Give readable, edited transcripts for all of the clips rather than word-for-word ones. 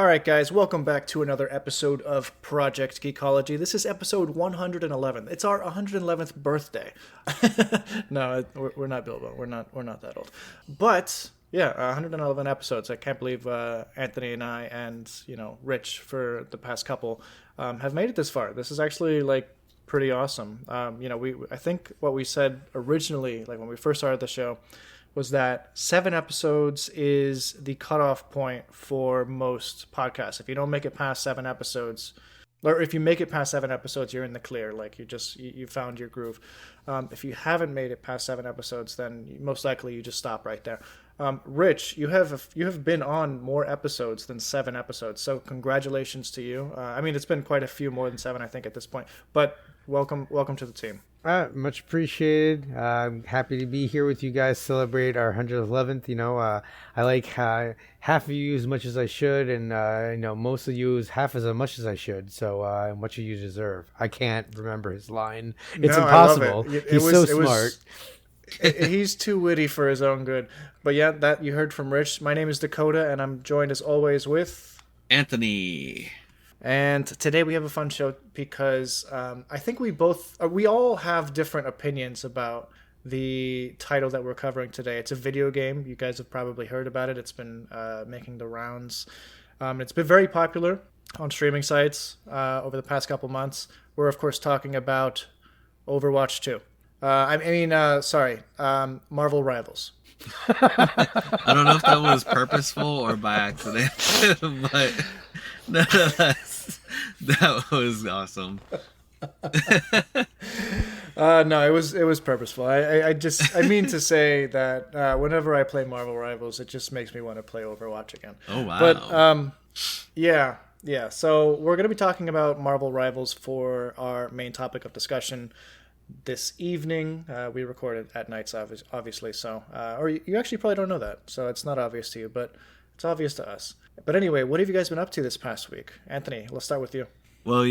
All right, guys, welcome back to another episode of Project Geekology. This is episode 111. It's our 111th birthday. No, we're not Bilbo. We're not that old. But yeah, 111 episodes. I can't believe Anthony and I and Rich for the past couple have made it this far. This is actually like pretty awesome. I think what we said originally, like when we first started the show, was that 7 episodes is the cutoff point for most podcasts. If you don't make it past 7 episodes, or if you make it past 7 episodes, you're in the clear. Like you found your groove. If you haven't made it past 7 episodes, then most likely you just stop right there. Rich, you have been on more episodes than 7 episodes, so congratulations to you. I mean, it's been quite a few more than 7, I think, at this point. But welcome to the team. Much appreciated. I'm happy to be here with you guys, celebrate our 111th. I like half of you as much as I should, and most of you is half as much as I should. So much of you deserve. I can't remember his line. It's No, impossible. I love it. He's so smart. He's too witty for his own good. But yeah, that you heard from Rich. My name is Dakota, and I'm joined as always with Anthony. And today we have a fun show because I think we all have different opinions about the title that we're covering today. It's a video game. You guys have probably heard about it. It's been making the rounds. It's been very popular on streaming sites over the past couple months. We're, of course, talking about Overwatch 2. Marvel Rivals. I don't know if that was purposeful or by accident, but nonetheless, that was awesome. No, it was purposeful. I mean to say that whenever I play Marvel Rivals, it just makes me want to play Overwatch again. Oh wow! But yeah. So we're gonna be talking about Marvel Rivals for our main topic of discussion this evening. We recorded at nights, obviously. So, or you actually probably don't know that, so it's not obvious to you, but it's obvious to us. But anyway, what have you guys been up to this past week? Anthony, let's start with you. Well,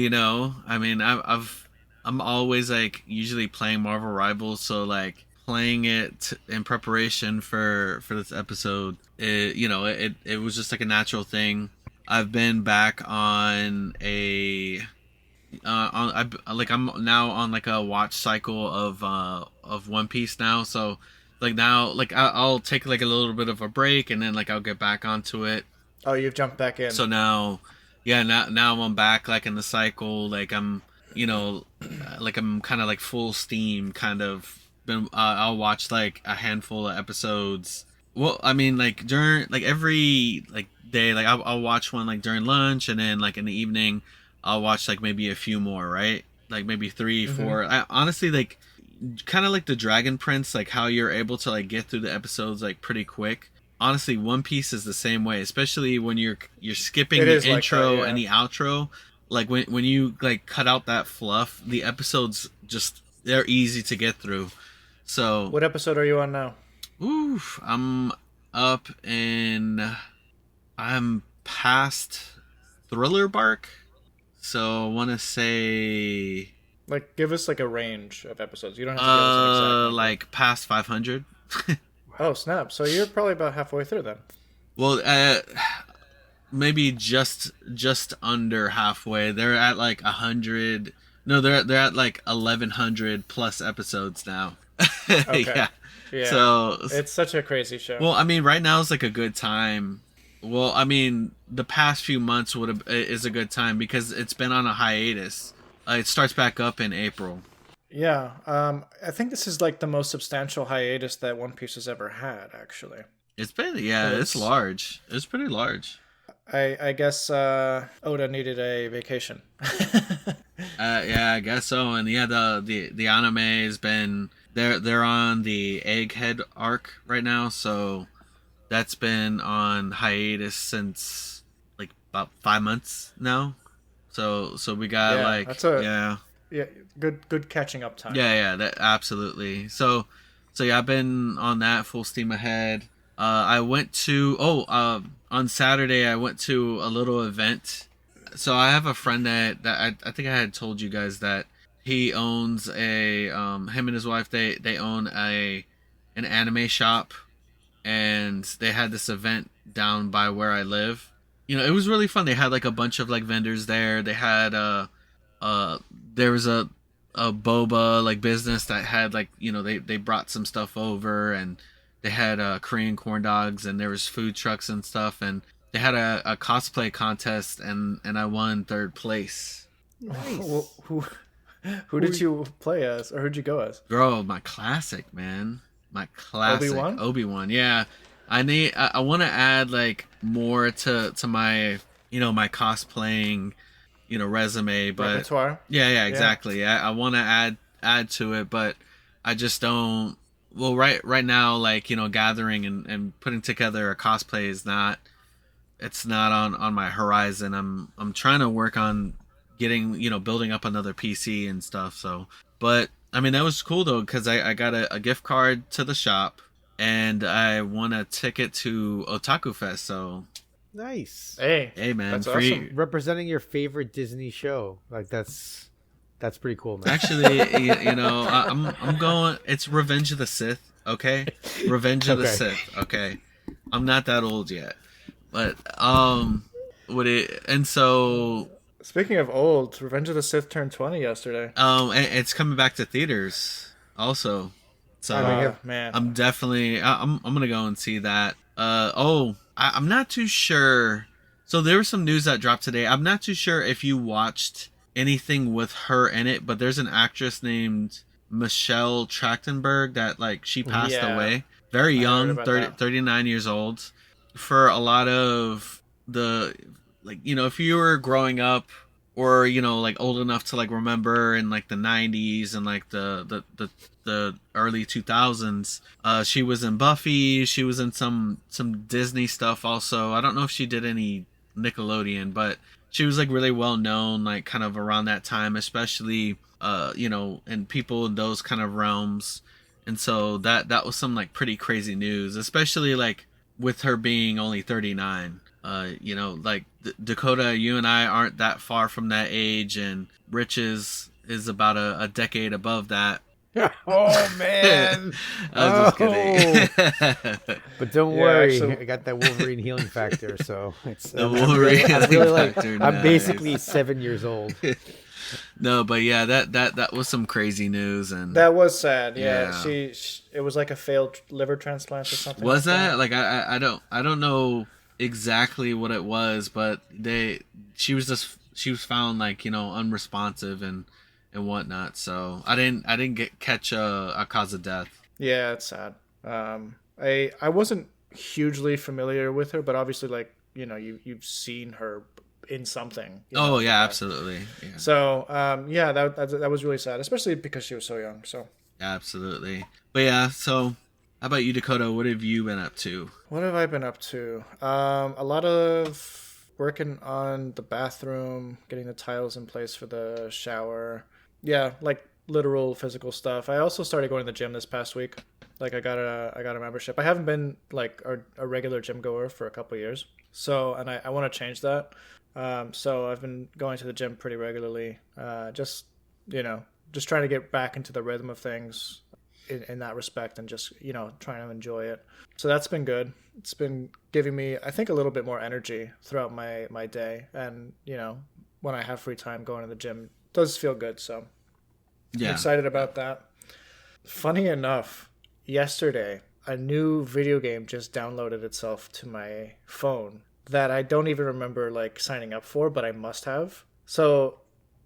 I'm always like usually playing Marvel Rivals, so like playing it in preparation for this episode. It was just like a natural thing. I've been back on I'm now on like a watch cycle of One Piece now, so like now like I'll take like a little bit of a break and then like I'll get back onto it. Oh, you've jumped back in. So now I'm back like in the cycle. Like I'm I'm kind of like full steam. Kind of been. I'll watch like a handful of episodes. Well, I mean like during like every like day, like I'll watch one like during lunch, and then like in the evening I'll watch like maybe a few more, right? Like maybe 3, 4. I honestly like kind of like the Dragon Prince, like how you're able to like get through the episodes like pretty quick. Honestly, One Piece is the same way, especially when you're skipping the intro and the outro. Like when you like cut out that fluff, the episodes they're easy to get through. So what episode are you on now? I'm past Thriller Bark. So I want to say, like, give us like a range of episodes. You don't have to give us an exact number. Like past 500. Oh snap! So you're probably about halfway through then. Well, maybe just under halfway. They're at like 100. No, they're at like 1100 plus episodes now. Okay. Yeah. So it's such a crazy show. Well, I mean, right now is like a good time. Well, I mean, the past few months is a good time because it's been on a hiatus. It starts back up in April. Yeah, I think this is like the most substantial hiatus that One Piece has ever had, actually. It's been, it's large. It's pretty large. I guess Oda needed a vacation. Yeah, I guess so. And yeah, the anime has been they're on the Egghead arc right now, so that's been on hiatus since like about 5 months now. So we got yeah, good catching up time. Yeah, that absolutely. So yeah, I've been on that full steam ahead. I went to on Saturday I went to a little event. So I have a friend that I think I had told you guys that he owns him and his wife they own an anime shop, and they had this event down by where I live. it was really fun. They had like a bunch of like vendors there. They had there was a boba like business that had like they brought some stuff over, and they had Korean corn dogs, and there was food trucks and stuff, and they had a cosplay contest, and I won third place. Nice. Who did you play as, or who'd you go as? Bro, my classic, man. My classic Obi-Wan? Obi-Wan. Yeah. I want to add like more to my my cosplaying resume, but Repertoire? yeah, exactly. I want to add to it, but I just don't. Well, right now, like gathering and putting together a cosplay is not. It's not on my horizon. I'm trying to work on getting building up another PC and stuff. So, but I mean that was cool though, because I got a gift card to the shop, and I won a ticket to Otaku Fest. So Nice. Hey, man, that's free. awesome. Representing your favorite Disney show, like that's pretty cool, man. Actually, I'm going. It's Revenge of the Sith. Okay, Revenge of the Sith. Okay, I'm not that old yet, but and so. Speaking of old, Revenge of the Sith turned 20 yesterday. And it's coming back to theaters also. So man, I'm definitely I'm gonna go and see that. I'm not too sure. So there was some news that dropped today. I'm not too sure if you watched anything with her in it, but there's an actress named Michelle Trachtenberg that like she passed away very young, 39 years old. For a lot of the like if you were growing up or like old enough to like remember in like the 90s and like the early 2000s, she was in Buffy, she was in some Disney stuff also. I don't know if she did any Nickelodeon, but she was like really well known like kind of around that time, especially and people in those kind of realms. And so that was some like pretty crazy news, especially like with her being only 39. Like Dakota, you and I aren't that far from that age, and Rich is about a decade above that. Oh man! I was just kidding. But don't worry, I got that Wolverine healing factor, so it's the Wolverine healing factor. I'm basically 7 years old. No, but yeah, that was some crazy news, and that was sad. Yeah, she it was like a failed liver transplant or something. Was that? Like I don't know exactly what it was, but she was found like unresponsive and whatnot. So I didn't catch a cause of death. Yeah, it's sad. I wasn't hugely familiar with her, but obviously like you've seen her in something. Absolutely. Yeah. So that was really sad, especially because she was so young. So absolutely. But yeah, so how about you, Dakota? What have you been up to? What have I been up to? A lot of working on the bathroom, getting the tiles in place for the shower. Yeah, like literal physical stuff. I also started going to the gym this past week. Like I got a membership. I haven't been like a regular gym goer for a couple of years. So, and I want to change that. So I've been going to the gym pretty regularly. Just trying to get back into the rhythm of things in that respect, and just trying to enjoy it. So that's been good. It's been giving me, I think, a little bit more energy throughout my day, and when I have free time, going to the gym does feel good. So I'm excited about that. Funny enough, yesterday a new video game just downloaded itself to my phone that I don't even remember like signing up for, but I must have. So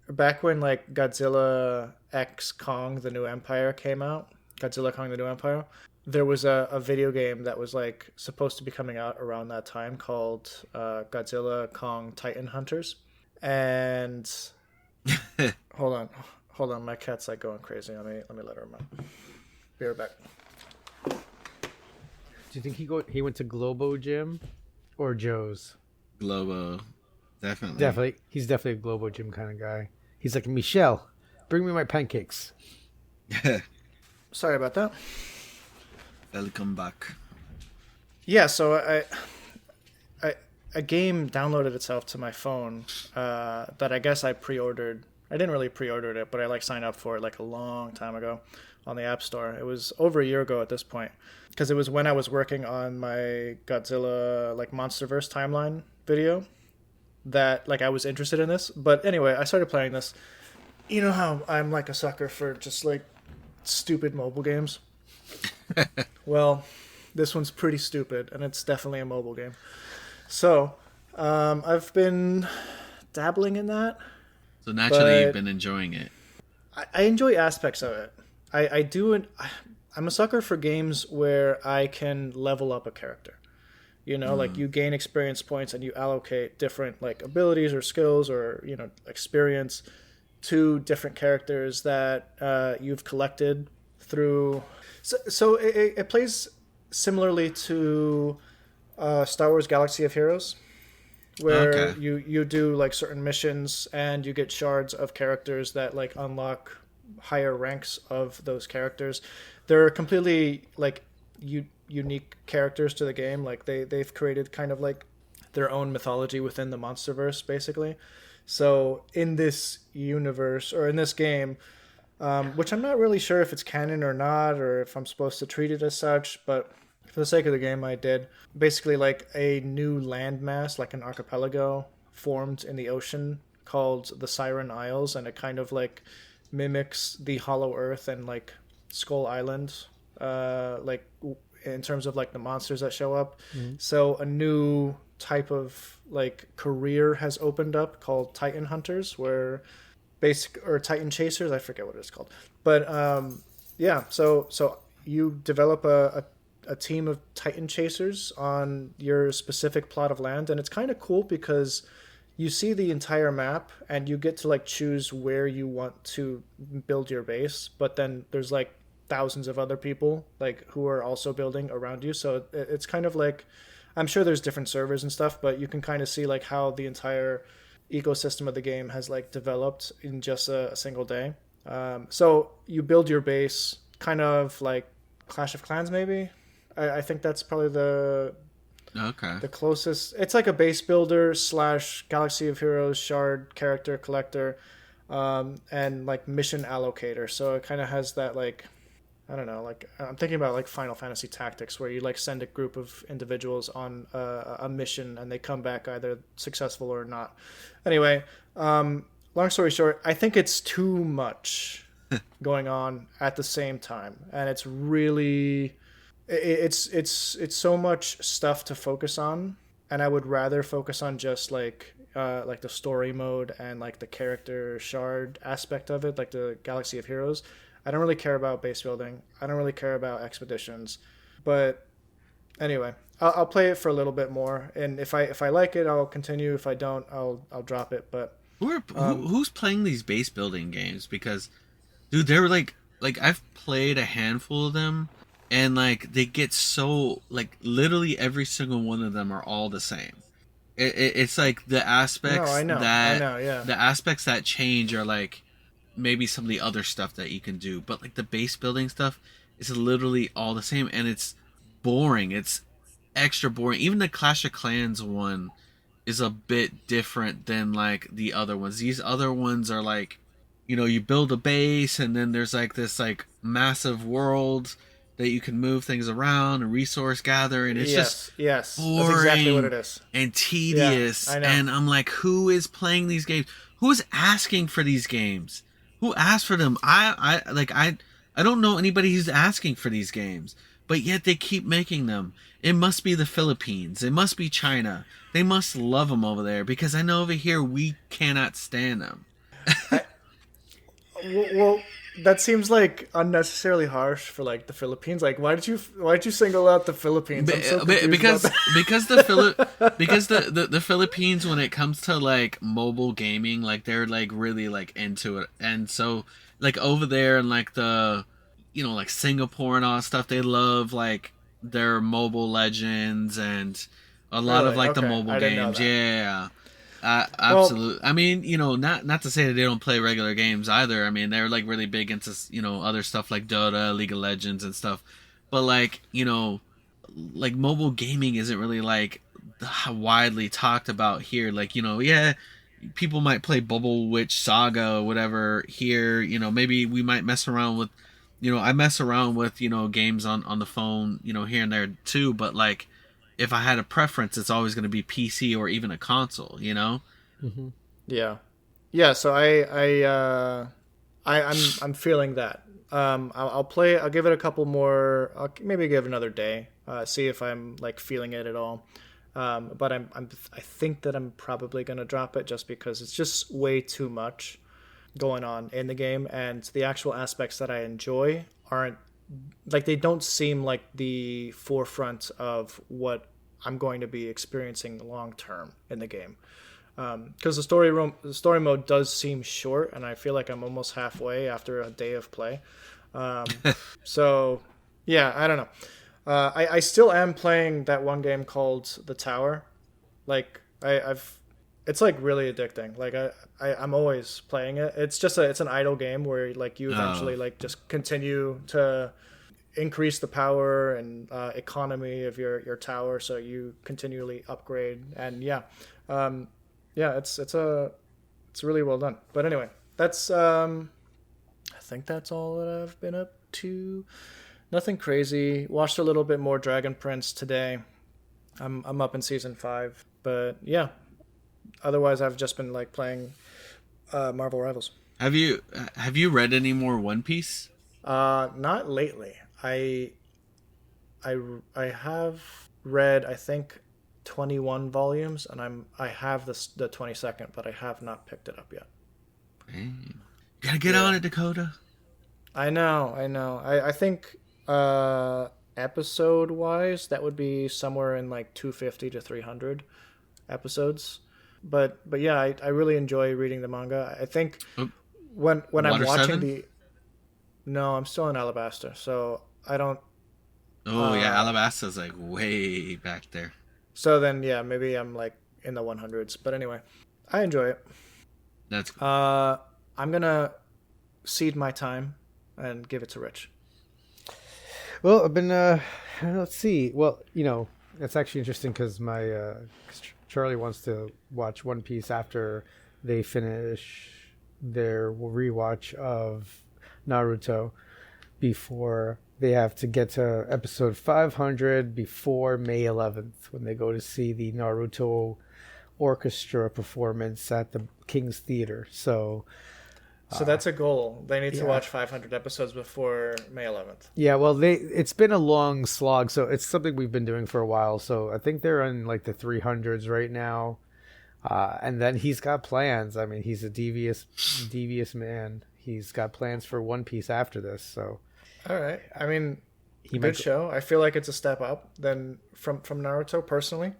back when like Godzilla X Kong the New Empire came out, Godzilla Kong the New Empire, there was a video game that was like supposed to be coming out around that time called Godzilla Kong Titan Hunters. And hold on, my cat's like going crazy. Let me let her out. Be right back. Do you think he went to Globo Gym or Joe's? Globo, definitely. He's definitely a Globo Gym kind of guy. He's like, Michelle, bring me my pancakes. Sorry about that. Welcome back. Yeah, so a game downloaded itself to my phone that I guess I pre-ordered. I didn't really pre-order it, but I like signed up for it like a long time ago on the App Store. It was over a year ago at this point, because it was when I was working on my Godzilla like MonsterVerse timeline video. that like I was interested in this. But anyway, I started playing this. You know how I'm like a sucker for just like stupid mobile games. Well, this one's pretty stupid, and it's definitely a mobile game. So, I've been dabbling in that. So naturally, but you've been enjoying it. I enjoy aspects of it. I do. I'm a sucker for games where I can level up a character. You know, like you gain experience points and you allocate different like abilities or skills or experience to different characters that you've collected through. So it plays similarly to Star Wars Galaxy of Heroes, where Okay. you do like certain missions and you get shards of characters that like unlock higher ranks of those characters. They're completely like unique characters to the game. Like they've created kind of like their own mythology within the MonsterVerse, basically. So in this universe or in this game, which I'm not really sure if it's canon or not, or if I'm supposed to treat it as such, but for the sake of the game, I did. Basically, like a new landmass, like an archipelago, formed in the ocean called the Siren Isles, and it kind of like mimics the Hollow Earth and like Skull Island, like in terms of like the monsters that show up. So a new type of like career has opened up called Titan Hunters, where or Titan Chasers, I forget what it's called, but yeah. So you develop a team of Titan Chasers on your specific plot of land, and it's kind of cool because you see the entire map and you get to like choose where you want to build your base, but then there's like thousands of other people like who are also building around you. So it's kind of like, I'm sure there's different servers and stuff, but you can kind of see like how the entire ecosystem of the game has like developed in just a single day. So you build your base kind of like Clash of Clans, maybe. I think that's probably the closest. It's like a base builder / Galaxy of Heroes shard character collector, and like mission allocator. So it kind of has that like, I don't know, like I'm thinking about like Final Fantasy Tactics, where you like send a group of individuals on a mission and they come back either successful or not. Anyway, long story short, I think it's too much going on at the same time, and it's really it's so much stuff to focus on, and I would rather focus on just like the story mode and like the character shard aspect of it, like the Galaxy of Heroes. I don't really care about base building. I don't really care about expeditions. But anyway, I'll play it for a little bit more, and if I like it, I'll continue. If I don't, I'll drop it. But who's playing these base building games? Because dude, they're like I've played a handful of them, and like they get so like literally every single one of them are all the same. It's like the aspects I know, yeah. The aspects that change are like maybe some of the other stuff that you can do, but like the base building stuff is literally all the same, and it's boring. It's extra boring. Even the Clash of Clans one is a bit different than like the other ones. These other ones are like, you build a base and then there's like this like massive world that you can move things around and resource gather, and it's just boring. That's exactly what it is. And tedious. Yeah, I know. And I'm like, who is playing these games? Who's asking for these games? Who asked for them? I don't know anybody who's asking for these games, but yet they keep making them. It must be the Philippines. It must be China. They must love them over there, because I know over here we cannot stand them. Well, that seems like unnecessarily harsh for like the Philippines. Like, why did you single out the Philippines? I'm so confused because about that. because the Philippines, when it comes to like mobile gaming, like they're like really like into it, and so like over there and like the like Singapore and all that stuff, they love like their Mobile Legends and a lot of like the mobile games. Yeah. Absolutely. Well, I mean, not to say that they don't play regular games either. I mean, they're like really big into other stuff like Dota, League of Legends, and stuff. But like like mobile gaming isn't really like widely talked about here. Like yeah, people might play Bubble Witch Saga or whatever here. Maybe we might mess around with. I mess around with games on the phone here and there too. But like if I had a preference, it's always going to be PC or even a console, you know? Mm-hmm. Yeah, yeah. So I'm feeling that. I'll play. I'll give it a couple more. I'll maybe give it another day. See if I'm like feeling it at all. But I think that I'm probably gonna drop it just because it's just way too much going on in the game, and the actual aspects that I enjoy aren't like they don't seem like the forefront of what I'm going to be experiencing long term in the game. Because the story mode does seem short, and I feel like I'm almost halfway after a day of play. Um, so, yeah, I don't know. I still am playing that one game called The Tower. Like it's like really addicting. Like I'm always playing it. It's just it's an idle game where like you eventually like just continue to increase the power and economy of your tower, so you continually upgrade. And yeah, it's really well done. But anyway, that's I think that's all that I've been up to. Nothing crazy. Watched a little bit more Dragon Prince today. I'm up in season 5, but yeah. Otherwise, I've just been like playing Marvel Rivals. Have you read any more One Piece? Not lately. I have read I think 21 volumes, and I have the 22nd, but I have not picked it up yet. Hey, you gotta get on it, Dakota. I know. I think episode wise that would be somewhere in like 250 to 300 episodes. But yeah, I really enjoy reading the manga. I think when I'm watching 7? No, I'm still in Alabaster, so I don't. Oh yeah, Alabasta's like way back there. So then, yeah, maybe I'm like in the 100s. But anyway, I enjoy it. That's cool. I'm gonna cede my time and give it to Rich. Well, I've been let's see. Well, it's actually interesting because my Charlie wants to watch One Piece after they finish their rewatch of Naruto before they have to get to episode 500 before May 11th when they go to see the Naruto orchestra performance at the King's Theater. So that's a goal. They need to watch 500 episodes before May 11th. Yeah, well, it's been a long slog, so it's something we've been doing for a while. So I think they're in like the 300s right now. And then he's got plans. I mean, he's a devious man. He's got plans for One Piece after this. So, all right. I mean, good show. I feel like it's a step up then from Naruto personally.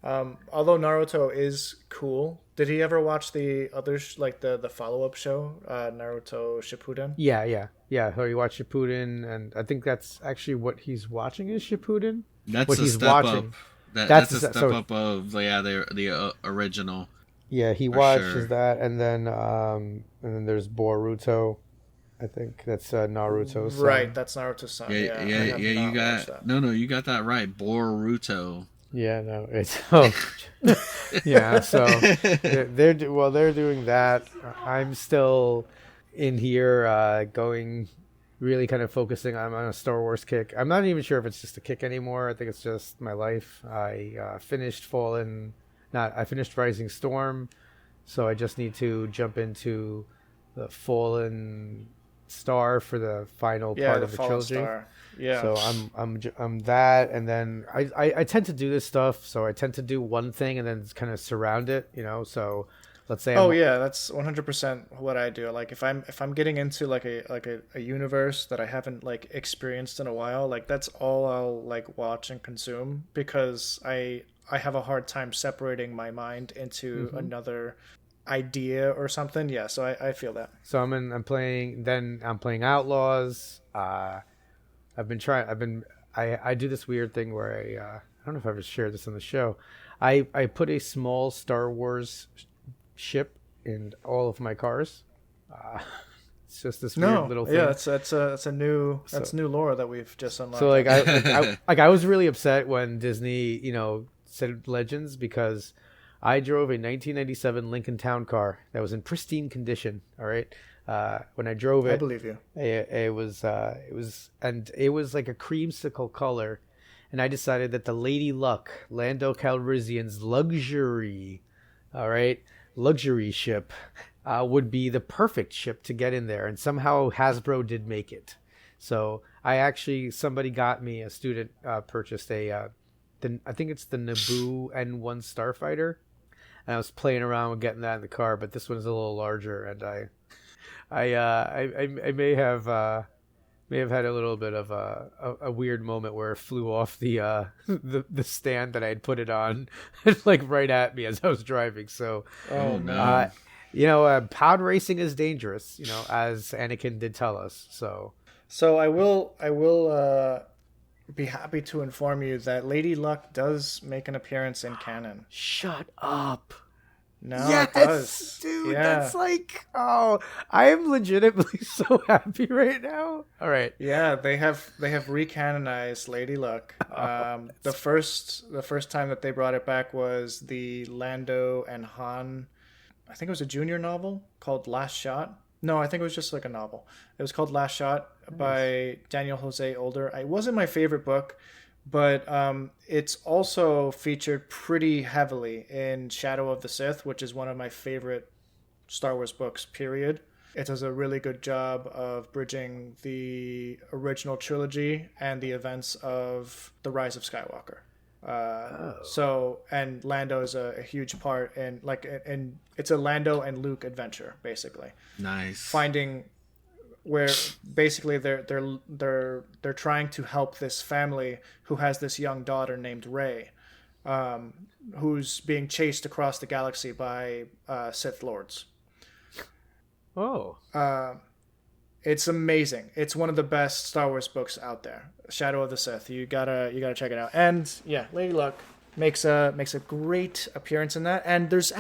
Although Naruto is cool. Did he ever watch the others, like the follow-up show, Naruto Shippuden? Yeah. So he watched Shippuden, and I think that's actually what he's watching is Shippuden. That's what a he's step watching. up. That's a step up of the original. Yeah, he watches that, and then there's Boruto. I think that's Naruto's son. Right, that's Naruto's son. Yeah. You got that right, Boruto. Yeah, no, it's yeah. So they're doing that. I'm still in here going, really kind of focusing. I'm on a Star Wars kick. I'm not even sure if it's just a kick anymore. I think it's just my life. I finished Rising Storm, so I just need to jump into the Fallen Star for the final part of the trilogy. Star. Yeah. So I'm that, and then I tend to do this stuff. So I tend to do one thing and then kind of surround it, So let's say. That's 100% what I do. Like if I'm getting into like a universe that I haven't like experienced in a while, like that's all I'll like watch and consume because I have a hard time separating my mind into another idea or something. Yeah, so I feel that. So I'm playing Outlaws. I do this weird thing where I don't know if I ever shared this on the show. I put a small Star Wars ship in all of my cars. It's just this weird little thing. Yeah, that's new lore that we've just unlocked. So I was really upset when Disney, said Legends because I drove a 1997 Lincoln Town car that was in pristine condition. All right. When I drove it, I believe you. It was like a creamsicle color, and I decided that the Lady Luck, Lando Calrissian's luxury, all right, luxury ship, would be the perfect ship to get in there. And somehow Hasbro did make it. So somebody got me, a student purchased I think it's the Naboo N1 Starfighter. And I was playing around with getting that in the car, but this one's a little larger, and I may have had a little bit of a weird moment where it flew off the stand that I had put it on, like right at me as I was driving. So, oh no. Pod racing is dangerous, as Anakin did tell us. So I will be happy to inform you that Lady Luck does make an appearance in canon. Shut up. No, yes, it does. Dude, yeah. That's like, I am legitimately so happy right now. All right. Yeah, they have recanonized Lady Luck. The first time that they brought it back was the Lando and Han, I think it was a junior novel called Last Shot. No, I think it was just like a novel. It was called Last Shot by Daniel Jose Older. It wasn't my favorite book, but it's also featured pretty heavily in Shadow of the Sith, which is one of my favorite Star Wars books, period. It does a really good job of bridging the original trilogy and the events of The Rise of Skywalker. So, and Lando is a huge part in, and it's a Lando and Luke adventure, basically. Nice. Finding where basically they're trying to help this family who has this young daughter named Rey, who's being chased across the galaxy by Sith Lords. Oh. It's amazing. It's one of the best Star Wars books out there. Shadow of the Sith. You gotta check it out. And yeah, Lady Luck makes a great appearance in that. And there's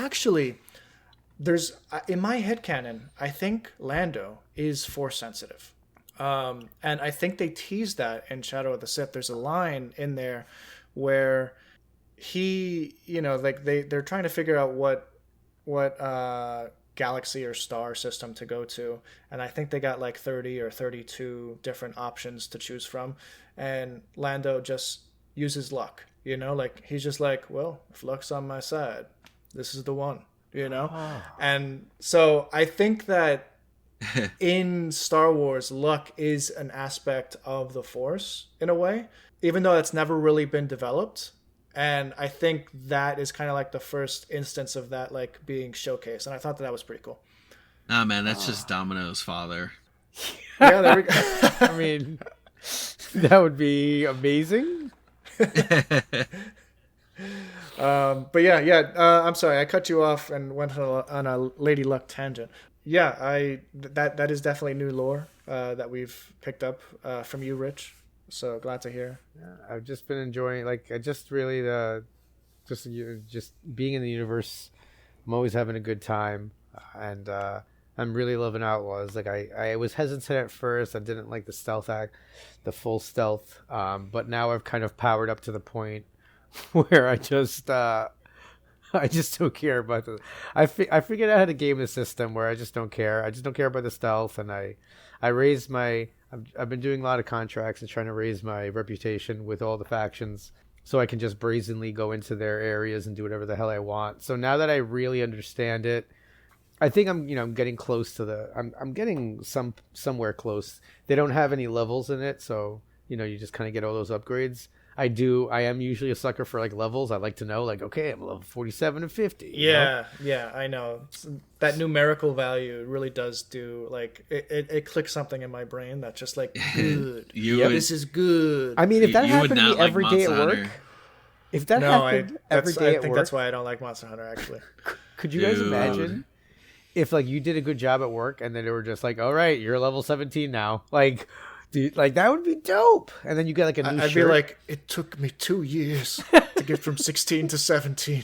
in my headcanon, I think Lando is Force sensitive. And I think they teased that in Shadow of the Sith. There's a line in there where he, they're trying to figure out what galaxy or star system to go to, and I think they got like 30 or 32 different options to choose from, and Lando just uses luck, he's just like, well, if luck's on my side, this is the one, and so I think that in Star Wars, luck is an aspect of the Force in a way, even though it's never really been developed. And I think that is kind of like the first instance of that, like, being showcased. And I thought that was pretty cool. Nah, man, that's just Domino's father. Yeah, there we go. I mean, that would be amazing. But yeah. I'm sorry, I cut you off and went on a Lady Luck tangent. Yeah, that is definitely new lore that we've picked up from you, Rich. So glad to hear. Yeah, I've just been enjoying, I just really just being in the universe. I'm always having a good time, and I'm really loving Outlaws. Like I was hesitant at first. I didn't like the full stealth. But now I've kind of powered up to the point where I just don't care about the. I figured out how to game the system where I just don't care. I just don't care about the stealth, and I raised my. I've been doing a lot of contracts and trying to raise my reputation with all the factions, so I can just brazenly go into their areas and do whatever the hell I want. So now that I really understand it, I think I'm getting close to I'm getting somewhere close. They don't have any levels in it, so you just kind of get all those upgrades. I am usually a sucker for like levels. I like to know, like, okay, I'm level 47 and 50. Yeah, I know. That numerical value really does do, like, it clicks something in my brain that's just like, good. This is good. I mean, if that happened to me every day at work, if that happened every day at work, I think that's why I don't like Monster Hunter, actually. Could you guys imagine if, like, you did a good job at work and then they were just like, all right, you're level 17 now, like. Dude, like, that would be dope. And then you get like a new I'd shirt. be like, it took me 2 years to get from 16 to 17.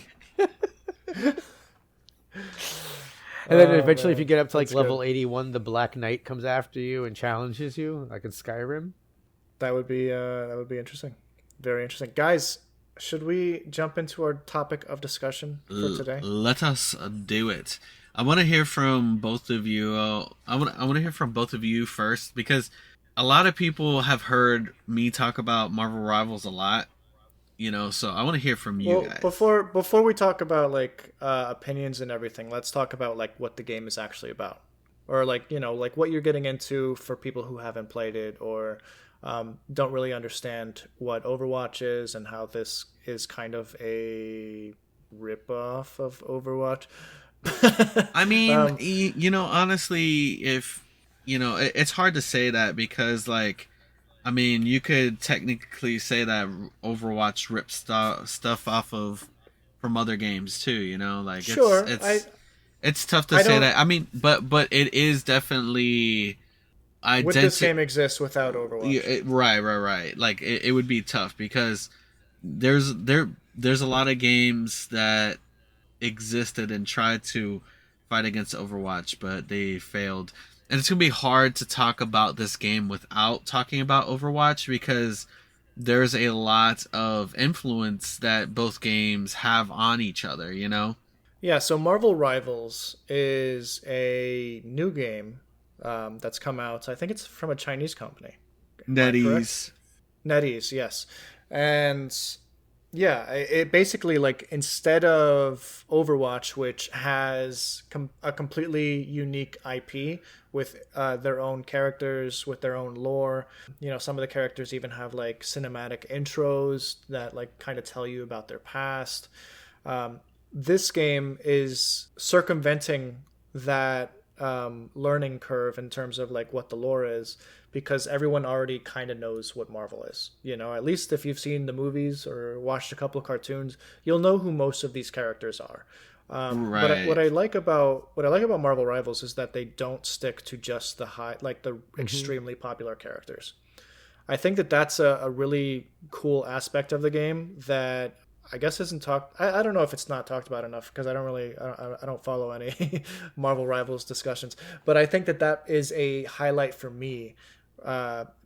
And then eventually, if you get up to like That's level good. 81, the Black Knight comes after you and challenges you, like in Skyrim. That would be interesting. Very interesting. Guys, should we jump into our topic of discussion for today? Let us do it. I want to hear from both of you. I want to hear from both of you first, because a lot of people have heard me talk about Marvel Rivals a lot, So I want to hear from you Well, guys. before we talk about like opinions and everything, let's talk about like what the game is actually about, or like like what you're getting into for people who haven't played it or don't really understand what Overwatch is and how this is kind of a rip-off of Overwatch. I mean, um, honestly, if it's hard to say that because like, I mean, you could technically say that Overwatch rips stuff off of from other games too. Like it's sure, it's it's tough to I say don't. that. I mean, but it is definitely Would this identical. game exist without Overwatch? Right. Like it would be tough because there's a lot of games that existed and tried to fight against Overwatch, but they failed. And it's gonna be hard to talk about this game without talking about Overwatch because there's a lot of influence that both games have on each other. Yeah, so Marvel Rivals is a new game that's come out. I think it's from a Chinese company. Am I correct? NetEase. NetEase, yes. And yeah, it basically like instead of Overwatch, which has a completely unique IP with their own characters, with their own lore. Some of the characters even have like cinematic intros that like kind of tell you about their past. This game is circumventing that learning curve in terms of like what the lore is because everyone already kind of knows what Marvel is. At least if you've seen the movies or watched a couple of cartoons, you'll know who most of these characters are. But Right. what I like about Marvel Rivals is that they don't stick to just the Hmm. extremely popular characters. I think that that's a really cool aspect of the game that I guess isn't talked. I don't know if it's not talked about enough because I don't follow any Marvel Rivals discussions, but I think that that is a highlight for me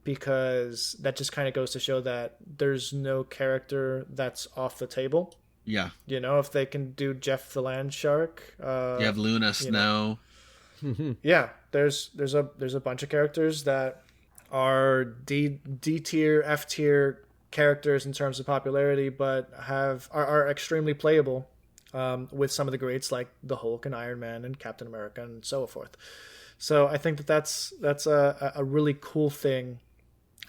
because that just kind of goes to show that there's no character that's off the table. Yeah. If they can do Jeff the Land Shark, You have Luna you know, Snow. yeah, there's a bunch of characters that are D tier, F tier characters in terms of popularity, but are extremely playable with some of the greats like the Hulk and Iron Man and Captain America and so forth. So I think that that's a really cool thing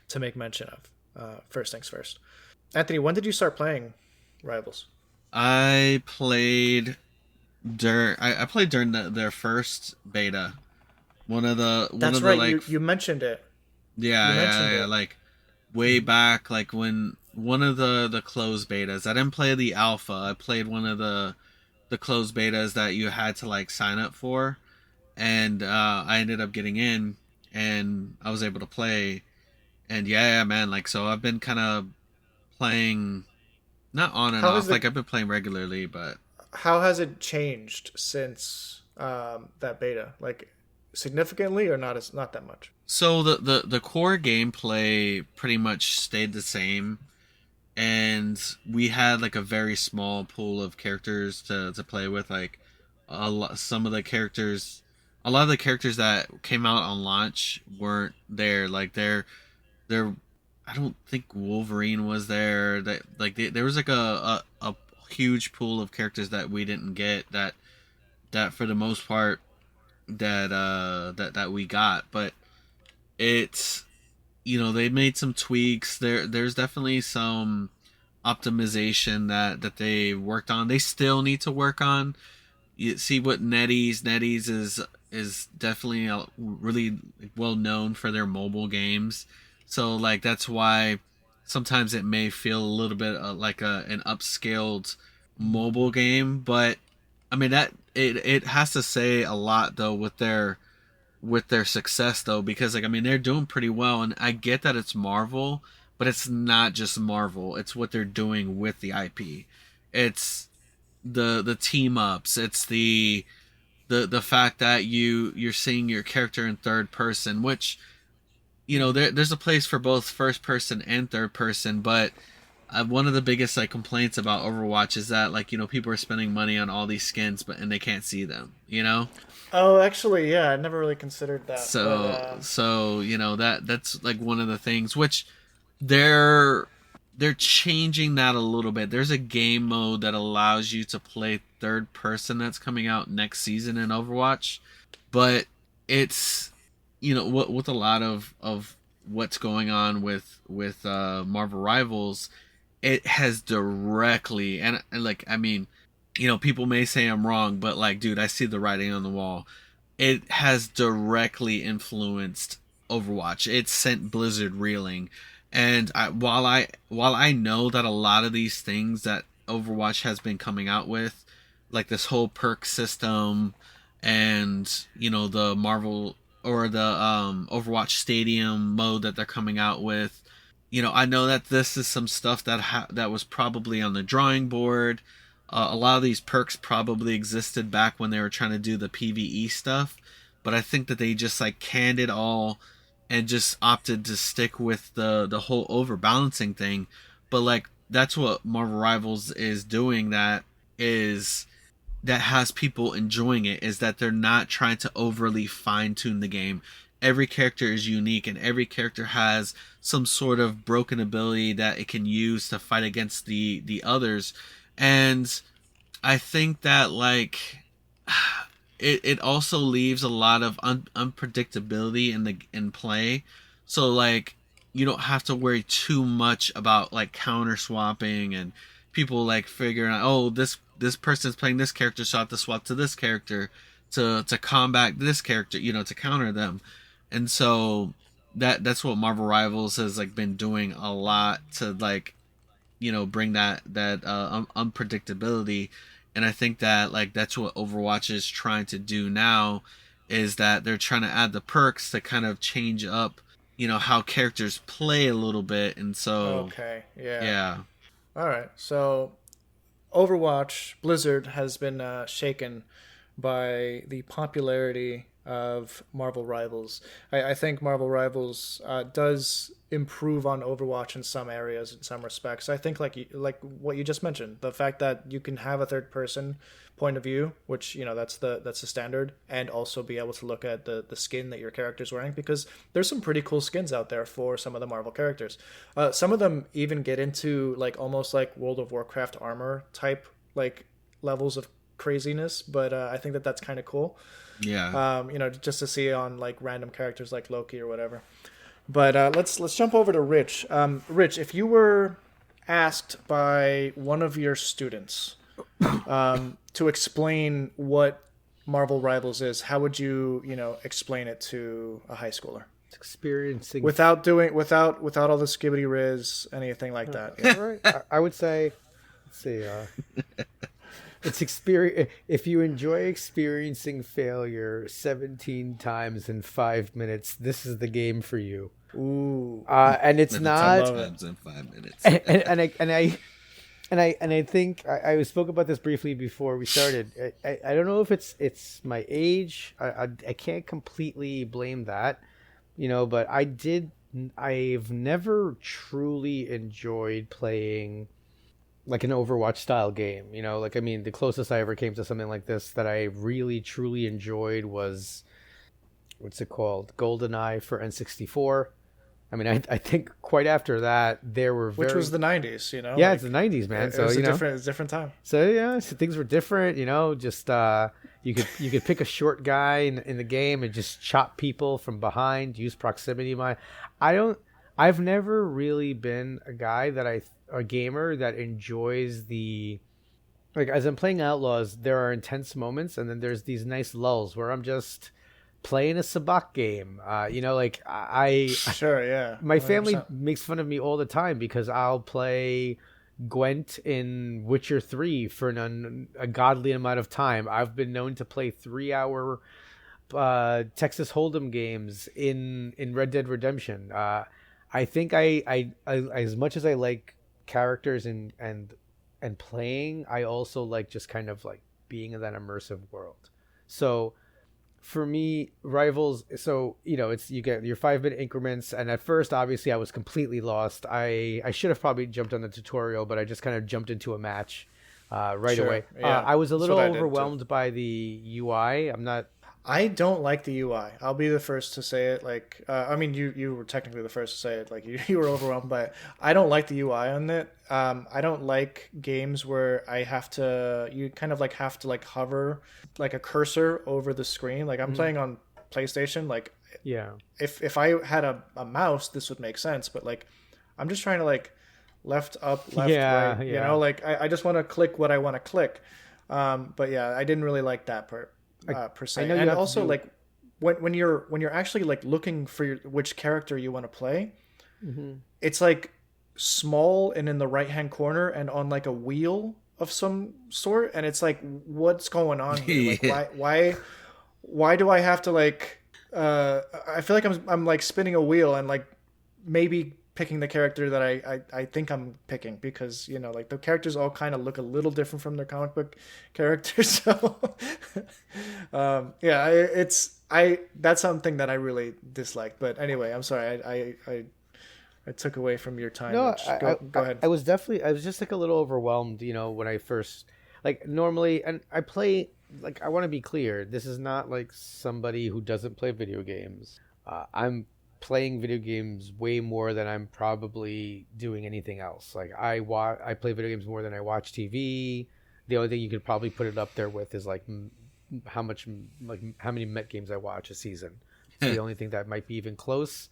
to make mention of. First things first, Anthony. When did you start playing Rivals? I played I played during their first beta. One That's of the right. like You mentioned it. You mentioned yeah, it. like way back, like when one of the closed betas. I didn't play the alpha. I played one of the closed betas that you had to like sign up for, and I ended up getting in, and I was able to play. And yeah, man, like so I've been kind of playing not on and How has off. the Like I've been playing regularly, but how has it changed since that beta? Like significantly or not that much? so the core gameplay pretty much stayed the same, and we had like a very small pool of characters to play with. Like some of the characters, a lot of the characters that came out on launch weren't there. Like they're I don't think Wolverine was there. That like there was like a huge pool of characters that we didn't get that for the most part that we got, but it's they made some tweaks. There's definitely some optimization that they worked on. They still need to work on. You see what NetEase is definitely really well known for their mobile games. So like that's why sometimes it may feel a little bit like an upscaled mobile game, but I mean that it has to say a lot though with their success though, because like I mean they're doing pretty well, and I get that it's Marvel, but it's not just Marvel. It's what they're doing with the IP. It's the team ups. It's the fact that you're seeing your character in third person, which there's a place for both first person and third person, but one of the biggest like complaints about Overwatch is that like people are spending money on all these skins, and they can't see them. Oh, actually, yeah, I never really considered that. But So that's like one of the things which they're they're changing that a little bit. There's a game mode that allows you to play third person that's coming out next season in Overwatch, but it's, you know, what with a lot of what's going on with Marvel Rivals, it has directly, and like, I mean, you know, people may say I'm wrong, but like, dude, I see the writing on the wall. It has directly influenced Overwatch. It sent Blizzard reeling. And while I know that a lot of these things that Overwatch has been coming out with, like this whole perk system, and you know, the Marvel or the Overwatch Stadium mode that they're coming out with, you know, I know that this is some stuff that was probably on the drawing board. A lot of these perks probably existed back when they were trying to do the PvE stuff, but I think that they just like canned it all and just opted to stick with the whole overbalancing thing. But like, that's what Marvel Rivals is doing, that has people enjoying it, is that they're not trying to overly fine tune the game. Every character is unique, and every character has some sort of broken ability that it can use to fight against the others. And I think that like it also leaves a lot of unpredictability in play. So like, you don't have to worry too much about like counter swapping and people like figuring out, oh, this person's playing this character, so I have to swap to this character to combat this character, you know, to counter them. And so that's what Marvel Rivals has like been doing a lot to like, you know, bring that unpredictability. And I think that like that's what Overwatch is trying to do now, is that they're trying to add the perks to kind of change up, you know, how characters play a little bit. And so Okay, yeah. yeah. All right. So Overwatch, Blizzard has been shaken by the popularity of Marvel Rivals. I think Marvel Rivals does improve on Overwatch in some areas, in some respects. I think like what you just mentioned, the fact that you can have a third person point of view, which, you know, that's the standard, and also be able to look at the skin that your character's wearing, because there's some pretty cool skins out there for some of the Marvel characters. Some of them even get into like almost like World of Warcraft armor type like levels of craziness, but I think that that's kind of cool. Yeah. You know, just to see on like random characters like Loki or whatever. But let's jump over to Rich. Rich, if you were asked by one of your students to explain what Marvel Rivals is, how would you, you know, explain it to a high schooler? Experiencing Without all the skibbity riz, anything like that. Yeah. All right. I would say, let's see, it's experience. If you enjoy experiencing failure 17 times in 5 minutes, this is the game for you. Ooh. And it's not. Times in 5 minutes. And I think I spoke about this briefly before we started. I don't know if it's my age. I can't completely blame that, you know. But I've never truly enjoyed playing like an Overwatch style game, you know. Like, I mean, the closest I ever came to something like this that I really truly enjoyed was, what's it called, GoldenEye for N64. I mean, I think quite after that there were which was the 90s, you know. Yeah, like, it's the 90s, man. So it was you know, it was a different time. so yeah, so things were different, you know. Just you could pick a short guy in the game and just chop people from behind, use proximity mine. I've never really been a guy a gamer that enjoys the, like, as I'm playing Outlaws, there are intense moments, and then there's these nice lulls where I'm just playing a sabacc game. You know, like Sure, yeah. my family 100%. makes fun of me all the time because I'll play Gwent in Witcher 3 for an ungodly amount of time. I've been known to play 3-hour Texas Hold'em games in Red Dead Redemption. I think I as much as I like characters and playing, I also like just kind of like being in that immersive world. So for me, Rivals, so, you know, it's, you get your 5-minute increments, and at first obviously I was completely lost. I should have probably jumped on the tutorial, but I just kind of jumped into a match right Sure, away. yeah. I was a That's little what I did, too. overwhelmed by the UI. I don't like the UI. I'll be the first to say it. Like, I mean, you were technically the first to say it. Like, you were overwhelmed by it. I don't like the UI on it. I don't like games where you kind of like have to like hover like a cursor over the screen. Like, I'm playing on PlayStation. Like, Yeah. if I had a mouse, this would make sense. But like, I'm just trying to like left, up, left, right. You know, like I just want to click what I want to click. But yeah, I didn't really like that part. Per se, know you and have to also do- like when you're actually like looking for which character you want to play, it's like small and in the right hand corner and on like a wheel of some sort, and it's like, what's going on here? Like, why do I have to like? I feel like I'm like spinning a wheel and like maybe picking the character that I think I'm picking, because you know, like, the characters all kind of look a little different from their comic book characters. So yeah, that's something that I really dislike. But anyway, I'm sorry, I took away from your time. No, Go ahead. I was just like a little overwhelmed, you know, when I first, like, normally, and I play, like, I want to be clear, this is not like somebody who doesn't play video games. I'm playing video games way more than I'm probably doing anything else. Like, I play video games more than I watch TV. The only thing you could probably put it up there with is like how many Met games I watch a season. It's the only thing that might be even close.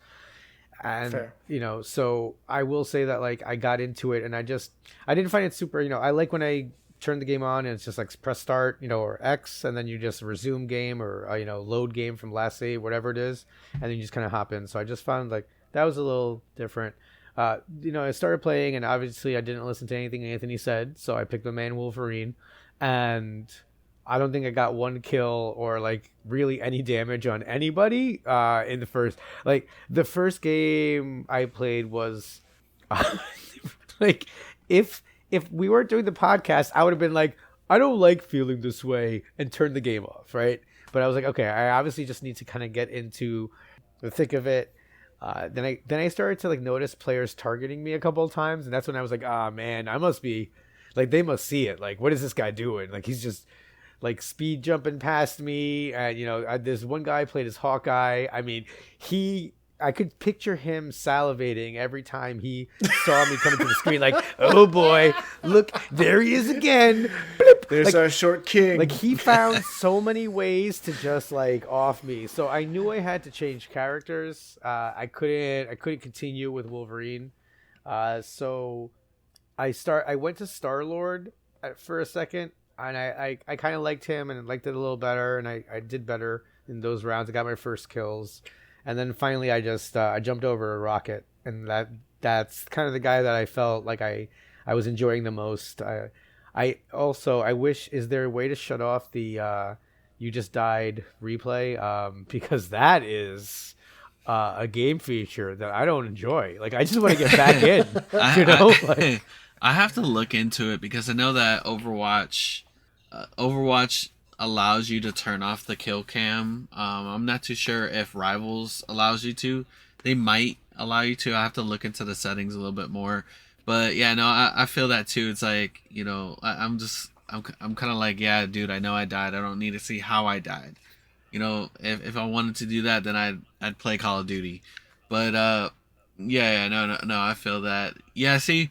And Fair. you know, so I will say that, like, I got into it and I didn't find it super, you know, I like when I turn the game on and it's just like press start, you know, or X, and then you just resume game, or you know, load game from last save, whatever it is, and then you just kind of hop in. So I just found like that was a little different. You know, I started playing, and obviously I didn't listen to anything Anthony said, so I picked the man Wolverine, and I don't think I got one kill or like really any damage on anybody in the first game I played was like, if we weren't doing the podcast, I would have been like, I don't like feeling this way, and turn the game off, right? But I was like, okay, I obviously just need to kind of get into the thick of it. Then I started to like notice players targeting me a couple of times, and that's when I was like, ah, man, I must be like, they must see it. Like, what is this guy doing? Like, he's just like speed jumping past me. And you know, there's one guy played as Hawkeye. I mean, I could picture him salivating every time he saw me coming to the screen, like, oh boy, look, there he is again. There's like, our short king. Like, he found so many ways to just like off me. So I knew I had to change characters. I couldn't continue with Wolverine. So I went to Star-Lord for a second, and I kind of liked him and liked it a little better, and I did better in those rounds. I got my first kills. And then finally, I just I jumped over a Rocket, and that's kind of the guy that I felt like I was enjoying the most. I wish, is there a way to shut off the "you just died" replay? Because that is a game feature that I don't enjoy. Like, I just want to get back in. You know, I have to look into it, because I know that Overwatch allows you to turn off the kill cam. I'm not too sure if Rivals allows you to. They might allow you to. I have to look into the settings a little bit more. But yeah, no, I feel that too. It's like, you know, I'm kind of like, yeah, dude, I know I died. I don't need to see how I died. You know, if I wanted to do that, then I'd play Call of Duty. But yeah, no, I feel that. Yeah, see,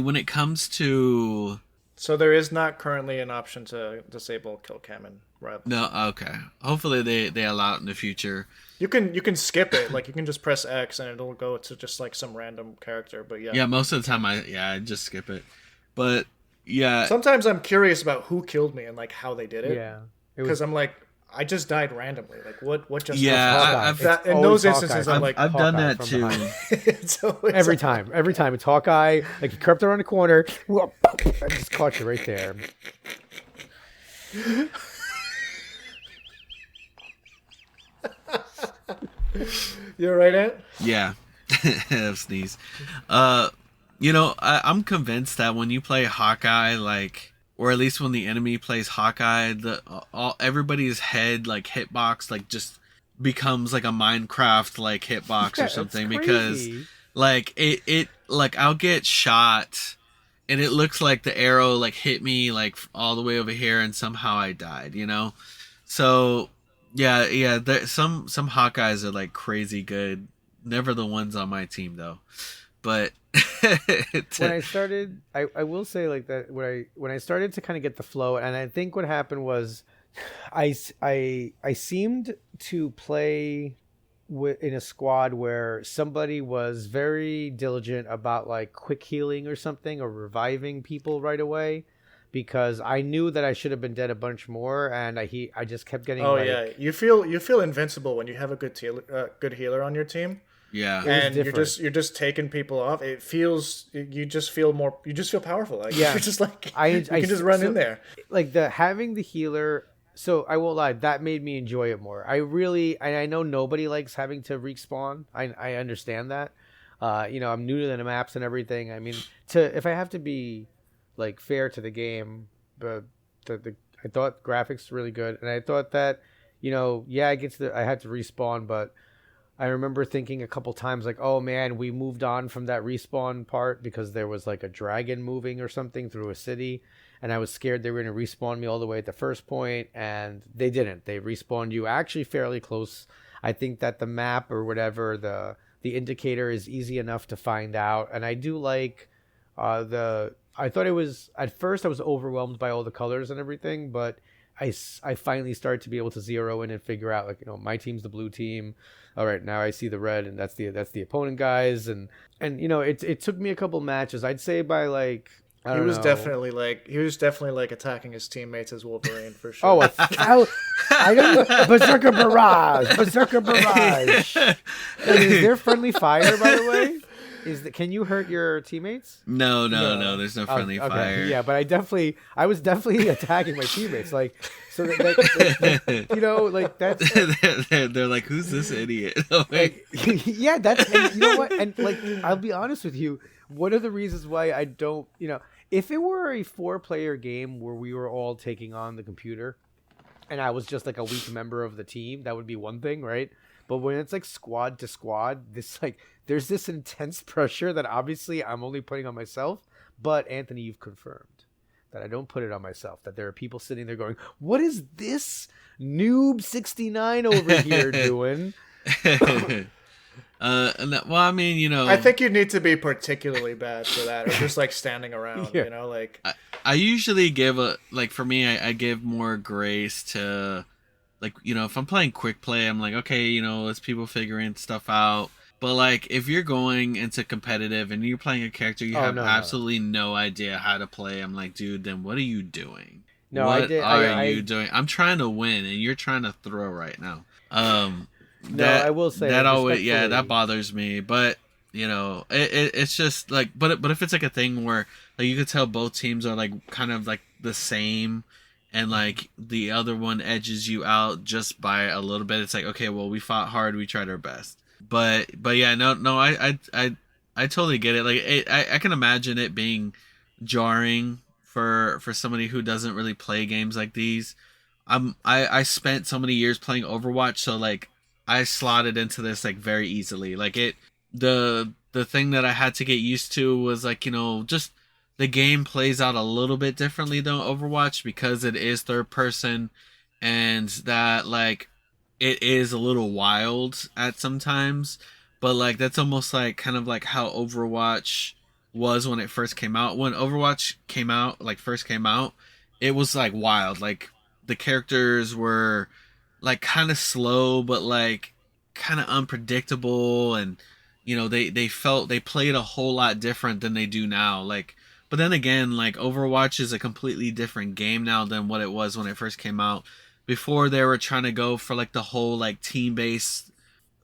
when it comes to, so there is not currently an option to disable kill cam and Rivals. no, okay. Hopefully they allow it in the future. You can skip it. Like, you can just press X and it'll go to just like some random character. But yeah. Yeah, most of the time I just skip it. But yeah, Sometimes I'm curious about who killed me and like how they did it. yeah. Because I'm like, I just died randomly. Like, what just Yeah, happened? I've- in always those instances, Hawkeye. I'm like, I've done Hawkeye that from too. behind. it's always Every time it's Hawkeye, like, he crept around the corner, whoop, I just caught you right there. You're right, Ant? Yeah, sneeze. You know, I'm convinced that when you play Hawkeye, like, or at least when the enemy plays Hawkeye, everybody's head, like, hitbox, like, just becomes like a Minecraft like hitbox Yeah, or something, it's because crazy. like it like I'll get shot and it looks like the arrow like hit me like all the way over here and somehow I died, you know? So Yeah. Some Hawkeyes are like crazy good. Never the ones on my team though. But When I started, I will say like that when I started to kind of get the flow, and I think what happened was I seemed to play in a squad where somebody was very diligent about like quick healing or something, or reviving people right away, because I knew that I should have been dead a bunch more, and I just kept getting Oh like, yeah, you feel invincible when you have a good healer on your team, yeah. it was and different. you're just taking people off. It feels you just feel more. You just feel powerful. Like Yeah. you're just like I you can just run so, in there. like the having the healer. So I won't lie, that made me enjoy it more. I really, and I know nobody likes having to respawn. I understand that. I'm new to the maps and everything. I mean, to if I have to be like fair to the game, but the I thought graphics were really good, and I thought that, yeah, I had to respawn, but I remember thinking a couple times like, oh man, we moved on from that respawn part because there was like a dragon moving or something through a city, and I was scared they were going to respawn me all the way at the first point, and they didn't. They respawned you actually fairly close. I think that the map or whatever, the indicator is easy enough to find out, and I do like the. I thought it was at first I was overwhelmed by all the colors and everything, but I finally started to be able to zero in and figure out like, my team's the blue team. All right, now I see the red, and that's the opponent guys, and it took me a couple matches. I'd say by like I He don't was know. definitely like attacking his teammates as Wolverine for sure. Oh, I don't Berserker Barrage. Is there friendly fire, by the way? Can you hurt your teammates? No. There's no friendly Okay. fire. Yeah, but I was definitely attacking my teammates. Like, so like like that's They're like, who's this idiot? like, yeah, that's, and you know what? And like, I'll be honest with you. One of the reasons why I don't, if it were a 4-player game where we were all taking on the computer, and I was just like a weak member of the team, that would be one thing, right? But when it's like squad to squad, there's this intense pressure that obviously I'm only putting on myself. But Anthony, you've confirmed that I don't put it on myself. That there are people sitting there going, "What is this noob 69 over here doing?" Well, I mean, I think you need to be particularly bad for that, or just like standing around. Yeah. Like I usually give for me, I give more grace to, like, if I'm playing quick play, I'm like, okay, it's people figuring stuff out. But like, if you're going into competitive and you're playing a character you have absolutely no idea how to play, I'm like, dude, then what are you doing? No, what are you doing? I'm trying to win, and you're trying to throw right now. I will say that always, that bothers me. But it's just like, but if it's like a thing where like you could tell both teams are like kind of like the same, and like the other one edges you out just by a little bit, it's like, okay, well, we fought hard, we tried our best. But yeah, no, I totally get it. Like, I can imagine it being jarring for somebody who doesn't really play games like these. I spent so many years playing Overwatch, so like I slotted into this like very easily. Like the thing that I had to get used to was like, just the game plays out a little bit differently than Overwatch because it is third person, and that like it is a little wild at sometimes, but like that's almost like kind of like how Overwatch was when it first came out. When Overwatch came out, like first came out, it was like wild. Like the characters were like kind of slow, but like kind of unpredictable, and they played a whole lot different than they do now. Like, but then again, like Overwatch is a completely different game now than what it was when it first came out. Before, they were trying to go for like the whole like team-based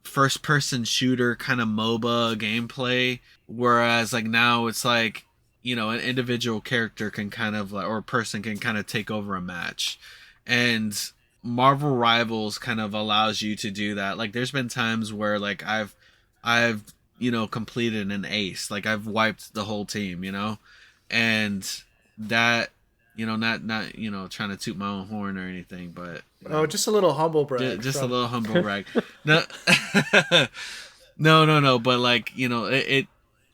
first-person shooter kind of MOBA gameplay, whereas like now it's like, an individual character can kind of like, or a person can kind of take over a match, and Marvel Rivals kind of allows you to do that. Like, there's been times where like I've completed an ace, like I've wiped the whole team, and that. Not trying to toot my own horn or anything, but just a little humble brag. Just a little humble brag. No, no. But like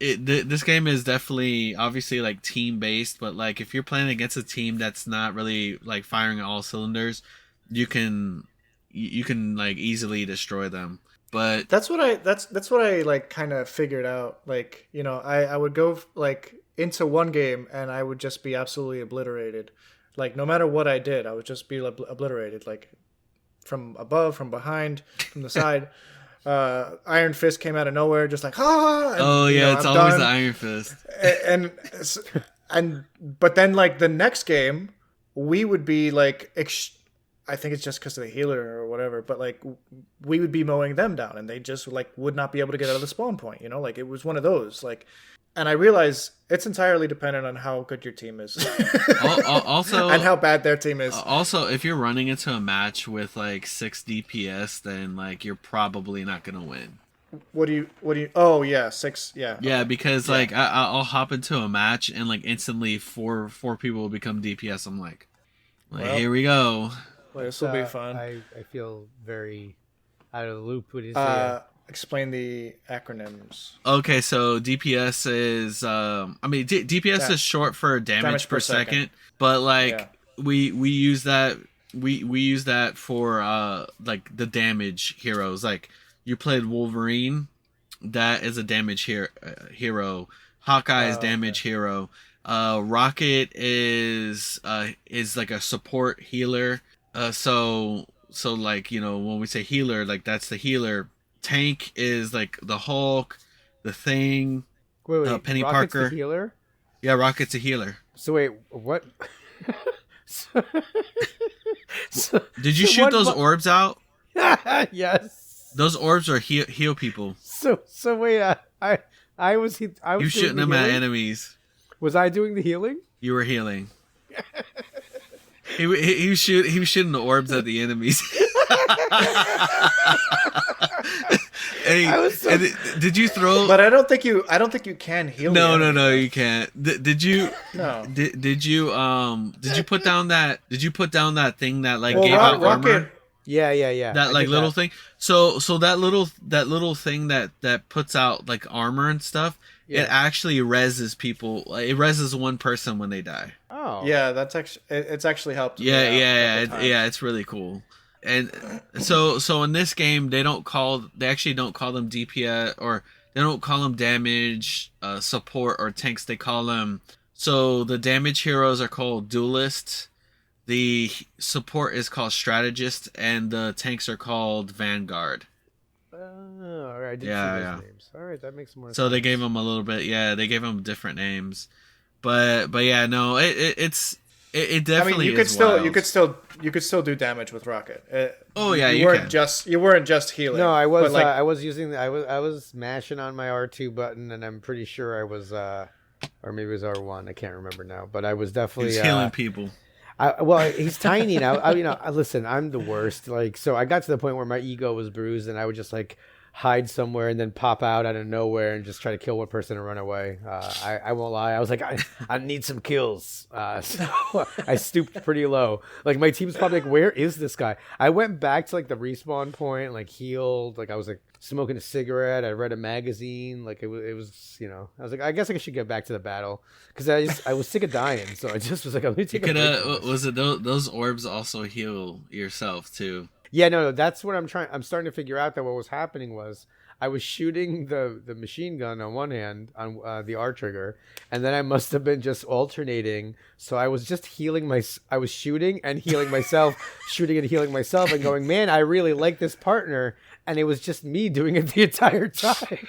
this game is definitely obviously like team based, but like if you're playing against a team that's not really like firing at all cylinders, you can you can like easily destroy them. But That's what I like kind of figured out. Like, you know, I would go like into one game and I would just be absolutely obliterated. Like no matter what I did, I would just be obliterated. Like from above, from behind, from the side. Iron Fist came out of nowhere, just like and, oh yeah, you know, it's I'm always done. the Iron Fist. And but then like the next game, we would be like. I think it's just because of the healer or whatever, but like we would be mowing them down and they just like would not be able to get out of the spawn point, you know, like it was one of those like, and I realize it's entirely dependent on how good your team is Also, and how bad their team is. Also, if you're running into a match with like 6 DPS, then like you're probably not gonna win. What do you, oh yeah, 6, yeah. Yeah, because like I'll hop into a match and like instantly four people will become DPS. I'm like Well, here we go. Well, this will be fun. I feel very out of the loop. What do you say? Explain the acronyms. Okay, so DPS is DPS is short for damage per second, but like we use that we use that for like the damage heroes. Like you played Wolverine, that is a damage hero. Hawkeye is damage hero. Rocket is like a support healer. So like, you know, when we say healer, like that's the healer. Tank is like the Hulk, the Thing. Wait, Penny Rocket's Parker. the healer? Yeah, Rocket's a healer. So wait, what? Did you shoot those orbs out? Yes. Those orbs are heal people. So wait, I was You shooting them at enemies. Was I doing the healing? You were healing. He was shooting the orbs at the enemies. Did you throw? But I don't think you can heal. No, you can't. Did you? No. Did you put down that? Did you put down that thing that like gave out armor? Yeah. That like little thing. So that little thing that puts out like armor and stuff. Yeah. It actually reses people. It reses one person when they die. Oh. Yeah, that's actually it's actually helped. Yeah, it's really cool. And so in this game they actually don't call them DPS, or they don't call them damage support or tanks. They call them, so the damage heroes are called duelists, the support is called strategist, and the tanks are called vanguard. All right, I did see those names. All right, that makes more sense. So they gave them a little bit, they gave them different names, but yeah, no, it definitely. I mean, you could still do damage with Rocket. You weren't just healing. No, I was I was mashing on my R2 button, and I'm pretty sure I was or maybe it was R1. I can't remember now, but I was definitely healing people. Well, he's tiny now. Listen, I'm the worst. Like, so I got to the point where my ego was bruised, and I would just like hide somewhere and then pop out of nowhere and just try to kill one person and run away. I won't lie. I was like, I need some kills. So I stooped pretty low. Like, my team's probably like, where is this guy? I went back to like the respawn point, like healed. Like, I was like smoking a cigarette. I read a magazine. Like, it was, you know, I was like, I guess I should get back to the battle, because I was sick of dying. So I just was like, let me take a break. Was it those orbs also heal yourself too? Yeah, no, that's what I'm starting to figure out. That what was happening was I was shooting the machine gun on one hand on the R trigger, and then I must have been just alternating. So I was just I was shooting and healing myself, shooting and healing myself, and going, man, I really like this partner, and it was just me doing it the entire time.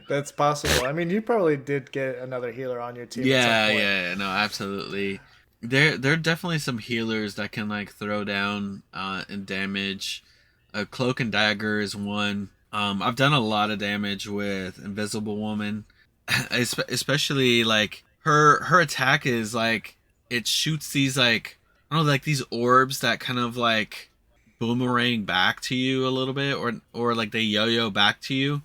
That's possible. I mean, you probably did get another healer on your team. Yeah, no, absolutely. There are definitely some healers that can like throw down and damage. Cloak and Dagger is one. I've done a lot of damage with Invisible Woman, especially like her attack is like it shoots these like, I don't know, like these orbs that kind of like boomerang back to you a little bit, or like they yo-yo back to you,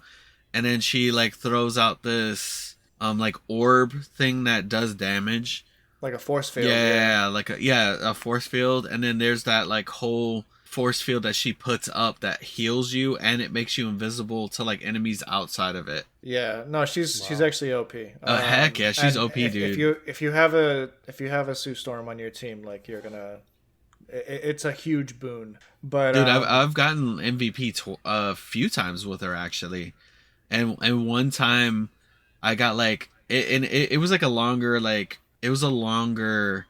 and then she like throws out this like orb thing that does damage. Like a force field. Yeah, like a force field, and then there's that like whole force field that she puts up that heals you, and it makes you invisible to like enemies outside of it. Yeah, no, she's actually OP. Heck yeah, she's OP, dude. If you have a Sue Storm on your team, like you're gonna, It's a huge boon. But Dude, I've gotten MVP a few times with her actually, and one time I got like it was like a longer like it was a longer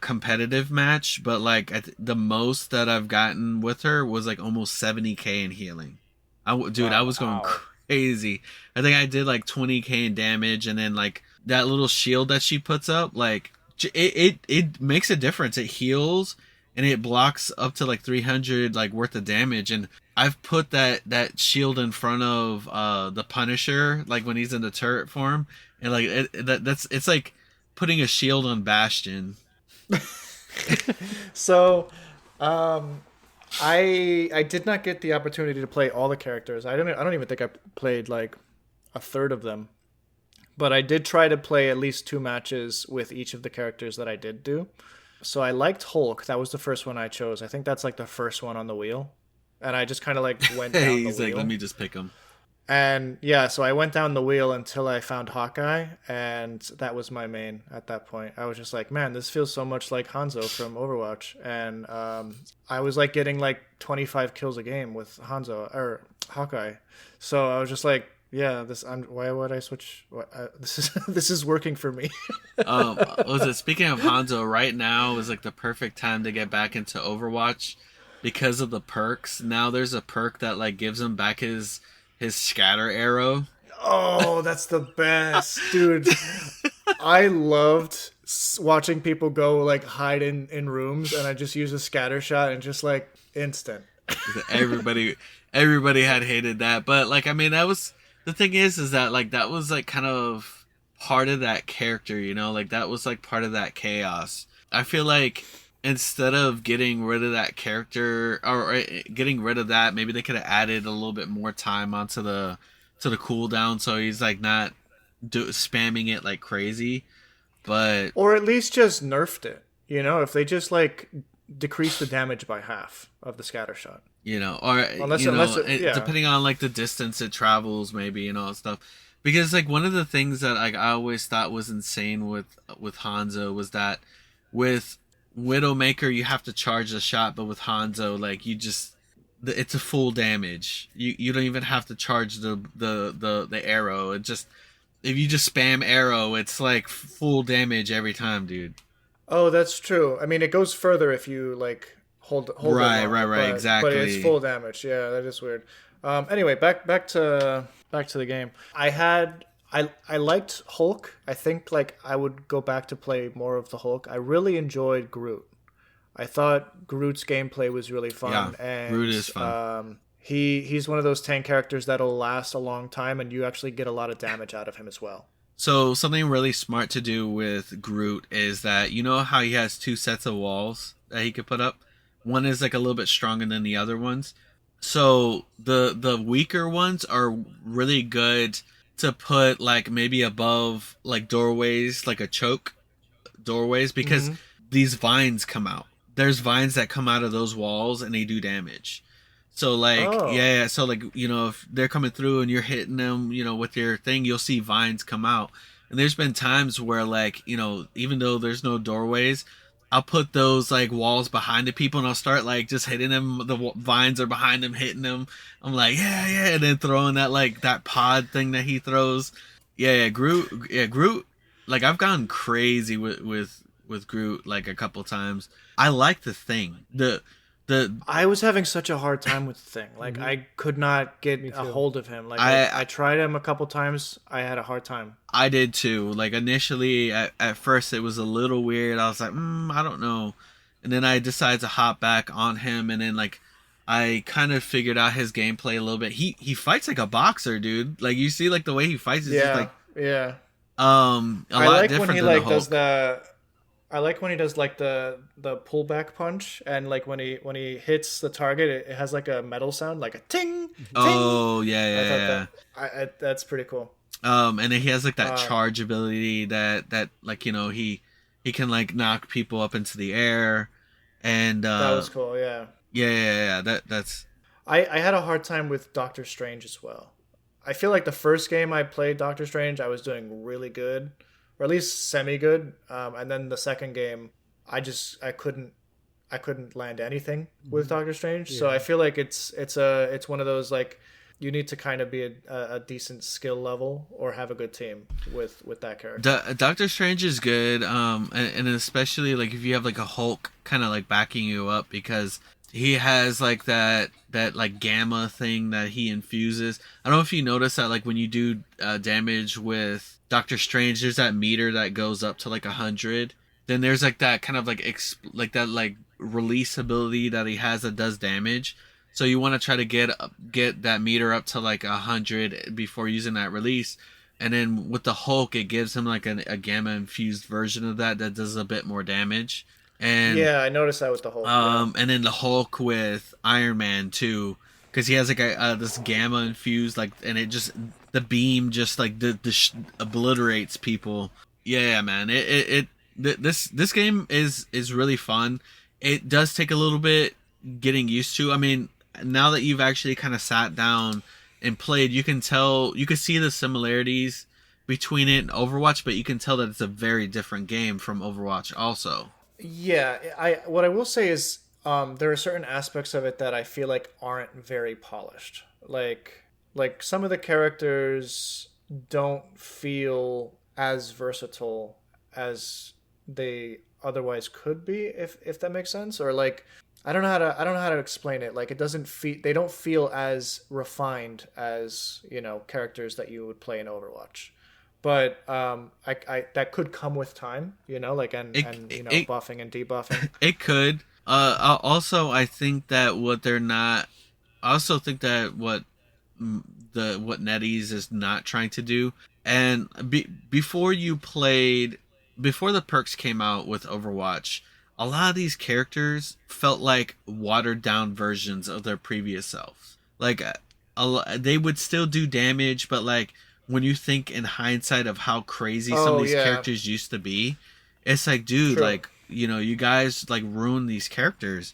competitive match, but like the most that I've gotten with her was like almost 70k in healing. Dude, I was going Wow. crazy. I think I did like 20k in damage, and then like that little shield that she puts up, like it makes a difference. It heals and it blocks up to like 300 like worth of damage, and I've put that shield in front of the Punisher like when he's in the turret form, and like that's it's like putting a shield on Bastion. So, um, I did not get the opportunity to play all the characters. I don't even think I played like a third of them. But I did try to play at least 2 matches with each of the characters that I did do. So I liked Hulk. That was the first one I chose. I think that's like the first one on the wheel. And I just kind of like went down the He's wheel. like, let me just pick him. And yeah, so I went down the wheel until I found Hawkeye, and that was my main at that point. I was just like, man, this feels so much like Hanzo from Overwatch. And I was like getting like 25 kills a game with Hanzo or Hawkeye. So I was just like, yeah, why would I switch? This is working for me. Was it speaking of Hanzo? Right now is like the perfect time to get back into Overwatch because of the perks. Now there's a perk that like gives him back his scatter arrow. Oh, that's the best, dude. I loved watching people go like hide in rooms, and I just use a scatter shot and just like instant. Everybody had hated that, but like I mean that was the thing is that like that was like kind of part of that character, you know, like that was like part of that chaos. I feel like instead of getting rid of that character or getting rid of that, maybe they could have added a little bit more time onto the cooldown, so he's like not spamming it like crazy, but or at least just nerfed it. You know, if they just like decrease the damage by half of the scatter shot. You know, or depending on like the distance it travels, maybe and all that stuff. Because like one of the things that like I always thought was insane with Hanzo was that with Widowmaker you have to charge the shot, but with Hanzo like you just it's a full damage. You don't even have to charge the arrow. It just if you just spam arrow, it's like full damage every time, dude. Oh, that's true. I mean, it goes further if you like hold right, but, exactly. But it's full damage. Yeah, that is weird. Anyway, back to the game. I liked Hulk. I think like I would go back to play more of the Hulk. I really enjoyed Groot. I thought Groot's gameplay was really fun. Yeah, And Groot is fun. He's one of those tank characters that'll last a long time, and you actually get a lot of damage out of him as well. So something really smart to do with Groot is that you know how he has 2 sets of walls that he could put up? One is like a little bit stronger than the other ones. So the weaker ones are really good to put like maybe above like doorways, like a choke doorways, because these vines come out. There's vines that come out of those walls and they do damage. So like yeah, so like you know if they're coming through and you're hitting them, you know, with your thing, you'll see vines come out. And there's been times where like, you know, even though there's no doorways, I'll put those like walls behind the people and I'll start like just hitting them. The vines are behind them, hitting them. I'm like, yeah, and then throwing that like that pod thing that he throws. Groot. Like I've gone crazy with Groot like a couple times. I like the thing. I was having such a hard time with the thing. Like I could not get a hold of him. Like I tried him a couple times. I had a hard time. I did too. Like initially, at first it was a little weird. I was like, I don't know. And then I decided to hop back on him, and then like I kind of figured out his gameplay a little bit. He fights like a boxer, dude. Like you see, like the way he fights is just like a lot different than the Hulk. I like when he does like the pullback punch, and like when he hits the target, it has like a metal sound, like a ting. Oh yeah. That's pretty cool. And then he has like that charge ability that like you know he can like knock people up into the air, and that was cool. Yeah. That's. I had a hard time with Doctor Strange as well. I feel like the first game I played Doctor Strange, I was doing really good, or at least semi good. And then the second game, I I couldn't land anything with Doctor Strange. So Yeah. I feel like it's one of those like you need to kind of be a decent skill level or have a good team with that character. Doctor Strange is good, and especially like if you have like a Hulk kind of like backing you up because he has like that like gamma thing that he infuses. I don't know if you notice that like when you do damage with Doctor Strange, there's that meter that goes up to like 100. Then there's like that kind of like like that like release ability that he has that does damage. So you want to try to get that meter up to like 100 before using that release. And then with the Hulk, it gives him like a gamma infused version of that does a bit more damage. And Yeah, I noticed that with the Hulk. Yeah. and then the Hulk with Iron Man too, because he has like a this gamma infused like, and it just the beam just like obliterates people. Yeah, man. This game is really fun. It does take a little bit getting used to. I mean, now that you've actually kind of sat down and played, you can see the similarities between it and Overwatch, but you can tell that it's a very different game from Overwatch also. Yeah, what I will say is there are certain aspects of it that I feel like aren't very polished. Like some of the characters don't feel as versatile as they otherwise could be, if that makes sense. Or like I don't know how to explain it. Like it doesn't feel they don't feel as refined as, you know, characters that you would play in Overwatch. But I that could come with time, you know, like and you know, buffing and debuffing. It could. Also, I think that what they're not. I also think that what NetEase is not trying to do, and before the perks came out with Overwatch, a lot of these characters felt like watered down versions of their previous selves. Like they would still do damage, but like when you think in hindsight of how crazy some of these characters used to be, it's like, dude, True. like, you know, you guys like ruined these characters.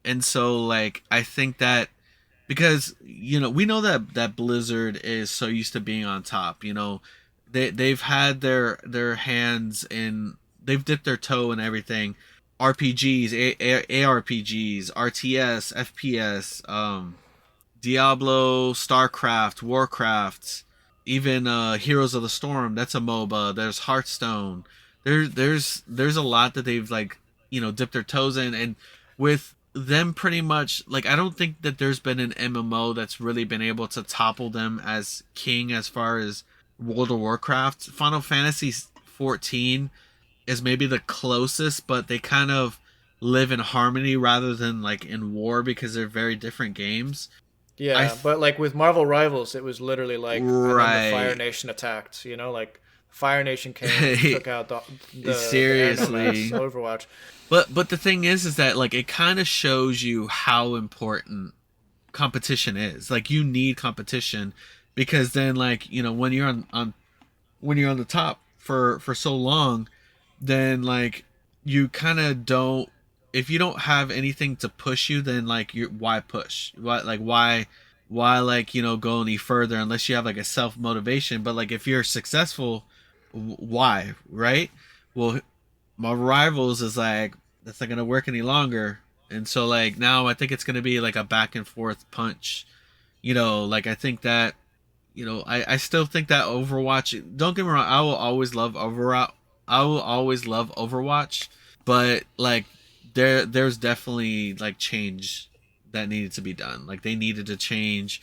And so like I think that because, you know, we know that Blizzard is so used to being on top, you know, they've had their hands in, they've dipped their toe in everything. RPGs, ARPGs, RTS, FPS, Diablo, StarCraft, Warcraft, even Heroes of the Storm. That's a MOBA. There's Hearthstone. There's a lot that they've like, you know, dipped their toes in, and with them pretty much like I don't think that there's been an MMO that's really been able to topple them as king as far as World of Warcraft. Final Fantasy 14 is maybe the closest, but they kind of live in harmony rather than like in war because they're very different games. Yeah, but like with Marvel Rivals, it was literally like and then the Fire Nation attacked. You know, like Fire Nation came and took out the seriously Overwatch. But the thing is that like it kind of shows you how important competition is. Like you need competition because then like, you know, when you're on when you're on the top for so long, then like you kind of don't, if you don't have anything to push you, then like you why push, why like, you know, go any further unless you have like a self motivation. But like if you're successful, why, right? Well, my Rivals is like that's not gonna work any longer, and so like now I think it's gonna be like a back and forth punch, you know. Like I think that, you know, I still think that Overwatch, don't get me wrong, I will always love Overwatch, but like there's definitely like change that needed to be done. Like they needed to change.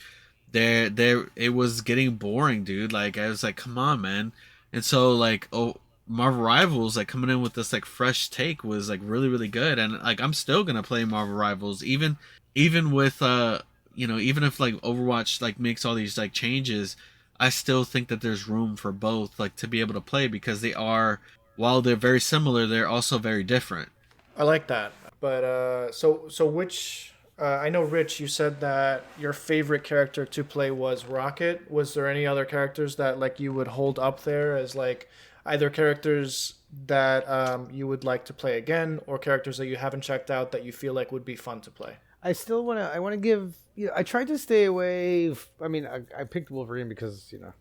There it was getting boring, dude. Like I was like, come on, man. And so like, oh, Marvel Rivals like coming in with this like fresh take was like really really good, and like I'm still gonna play Marvel Rivals even with you know, even if like Overwatch like makes all these like changes, I still think that there's room for both like to be able to play because they are, while they're very similar, they're also very different. I like that. But so which I know, Rich, you said that your favorite character to play was Rocket. Was there any other characters that like you would hold up there as like either characters that you would like to play again, or characters that you haven't checked out that you feel like would be fun to play? I want to give, you know, I tried to stay away. I mean, I picked Wolverine because, you know,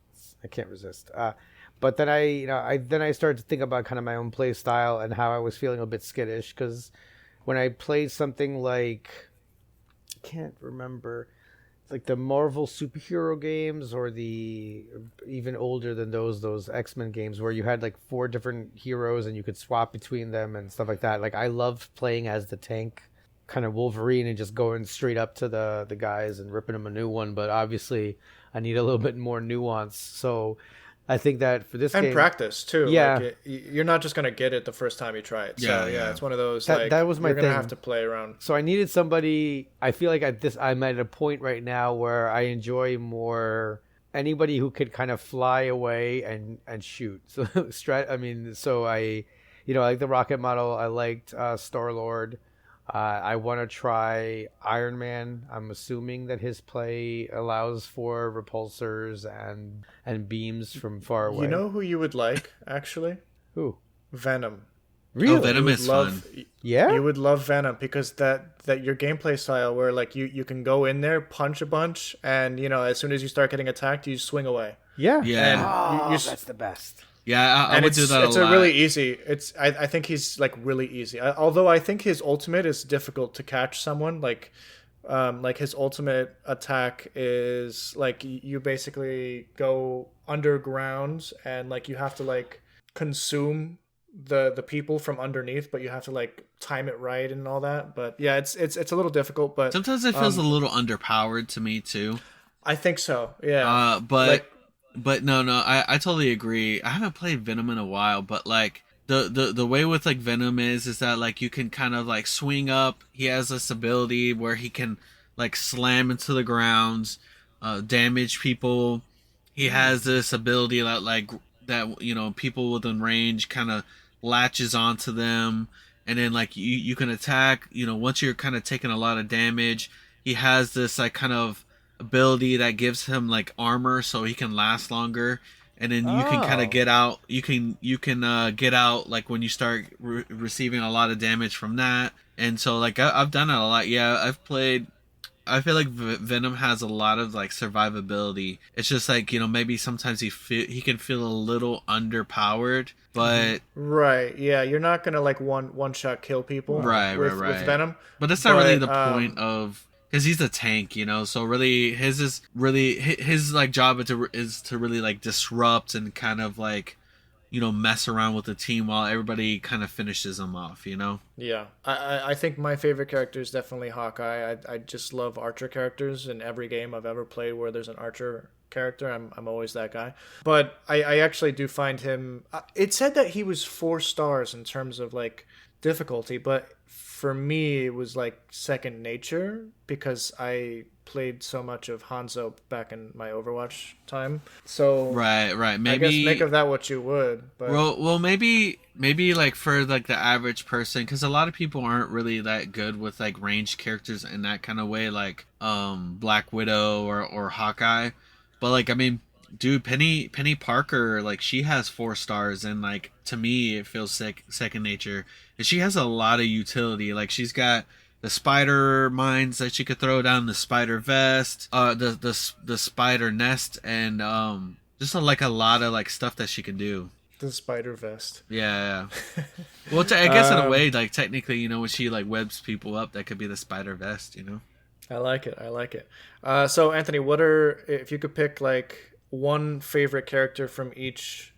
I can't resist. But then I started to think about kind of my own play style and how I was feeling a bit skittish because when I played something like, I can't remember, like the Marvel superhero games or the even older than those X-Men games where you had like 4 different heroes and you could swap between them and stuff like that. Like I loved playing as the tank kind of Wolverine and just going straight up to the guys and ripping them a new one, but obviously I need a little bit more nuance. So I think that for this and game, practice too. Yeah. Like you're not just gonna get it the first time you try it. So Yeah. it's one of those that was my you're gonna thing. have to play around. So I needed somebody. I feel like I'm at a point right now where I enjoy more anybody who could kind of fly away and shoot. So I like the rocket model. I liked Star-Lord. I want to try Iron Man. I'm assuming that his play allows for repulsors and beams from far away. You know who you would like actually? Who? Venom. Really? Oh, Venom is fun. Yeah. You would love Venom because that your gameplay style where like you can go in there, punch a bunch, and as soon as you start getting attacked, you swing away. Yeah. Yeah. That's the best. Yeah, I would do that a lot. It's a really easy. I think he's like really easy. Although I think his ultimate is difficult to catch someone. Like his ultimate attack is like you basically go underground and like you have to like consume the people from underneath, but you have to like time it right and all that. But yeah, it's a little difficult. But Sometimes it feels a little underpowered to me too. I think so. Yeah. But no, I totally agree. I haven't played Venom in a while, but like the way with like Venom is that like you can kind of like swing up. He has this ability where he can like slam into the ground, damage people. He has this ability that people within range kind of latches onto them, and then like you can attack. Once you're kind of taking a lot of damage, he has this like kind of ability that gives him like armor so he can last longer, and then you can kind of get out. You can get out like when you start receiving a lot of damage from that. And so like I've done it a lot. Yeah, I've played. I feel like Venom has a lot of like survivability. It's just like maybe sometimes he can feel a little underpowered, but right, yeah, you're not gonna like one shot kill people with Venom. But that's not really the point of. Because he's a tank, so really his like job is to really like disrupt and kind of like mess around with the team while everybody kind of finishes him off. Yeah, I think my favorite character is definitely Hawkeye. I just love archer characters in every game I've ever played where there's an archer character. I'm always that guy. But I actually do find him. It said that he was 4 stars in terms of like difficulty, but for me it was like second nature because I played so much of Hanzo back in my Overwatch time. So right, maybe I guess make of that what you would. But well, maybe like for like the average person, because a lot of people aren't really that good with like ranged characters in that kind of way, like Black Widow or Hawkeye. But like I mean, dude, Penny Parker, like she has 4 stars, and like to me it feels second nature. And she has a lot of utility. Like she's got the spider mines that she could throw down, the spider vest, the spider nest, and just like a lot of like stuff that she can do. The spider vest. Yeah. Well, I guess in a way, like technically, when she like webs people up, that could be the spider vest. I like it. So Anthony, if you could pick like one favorite character from each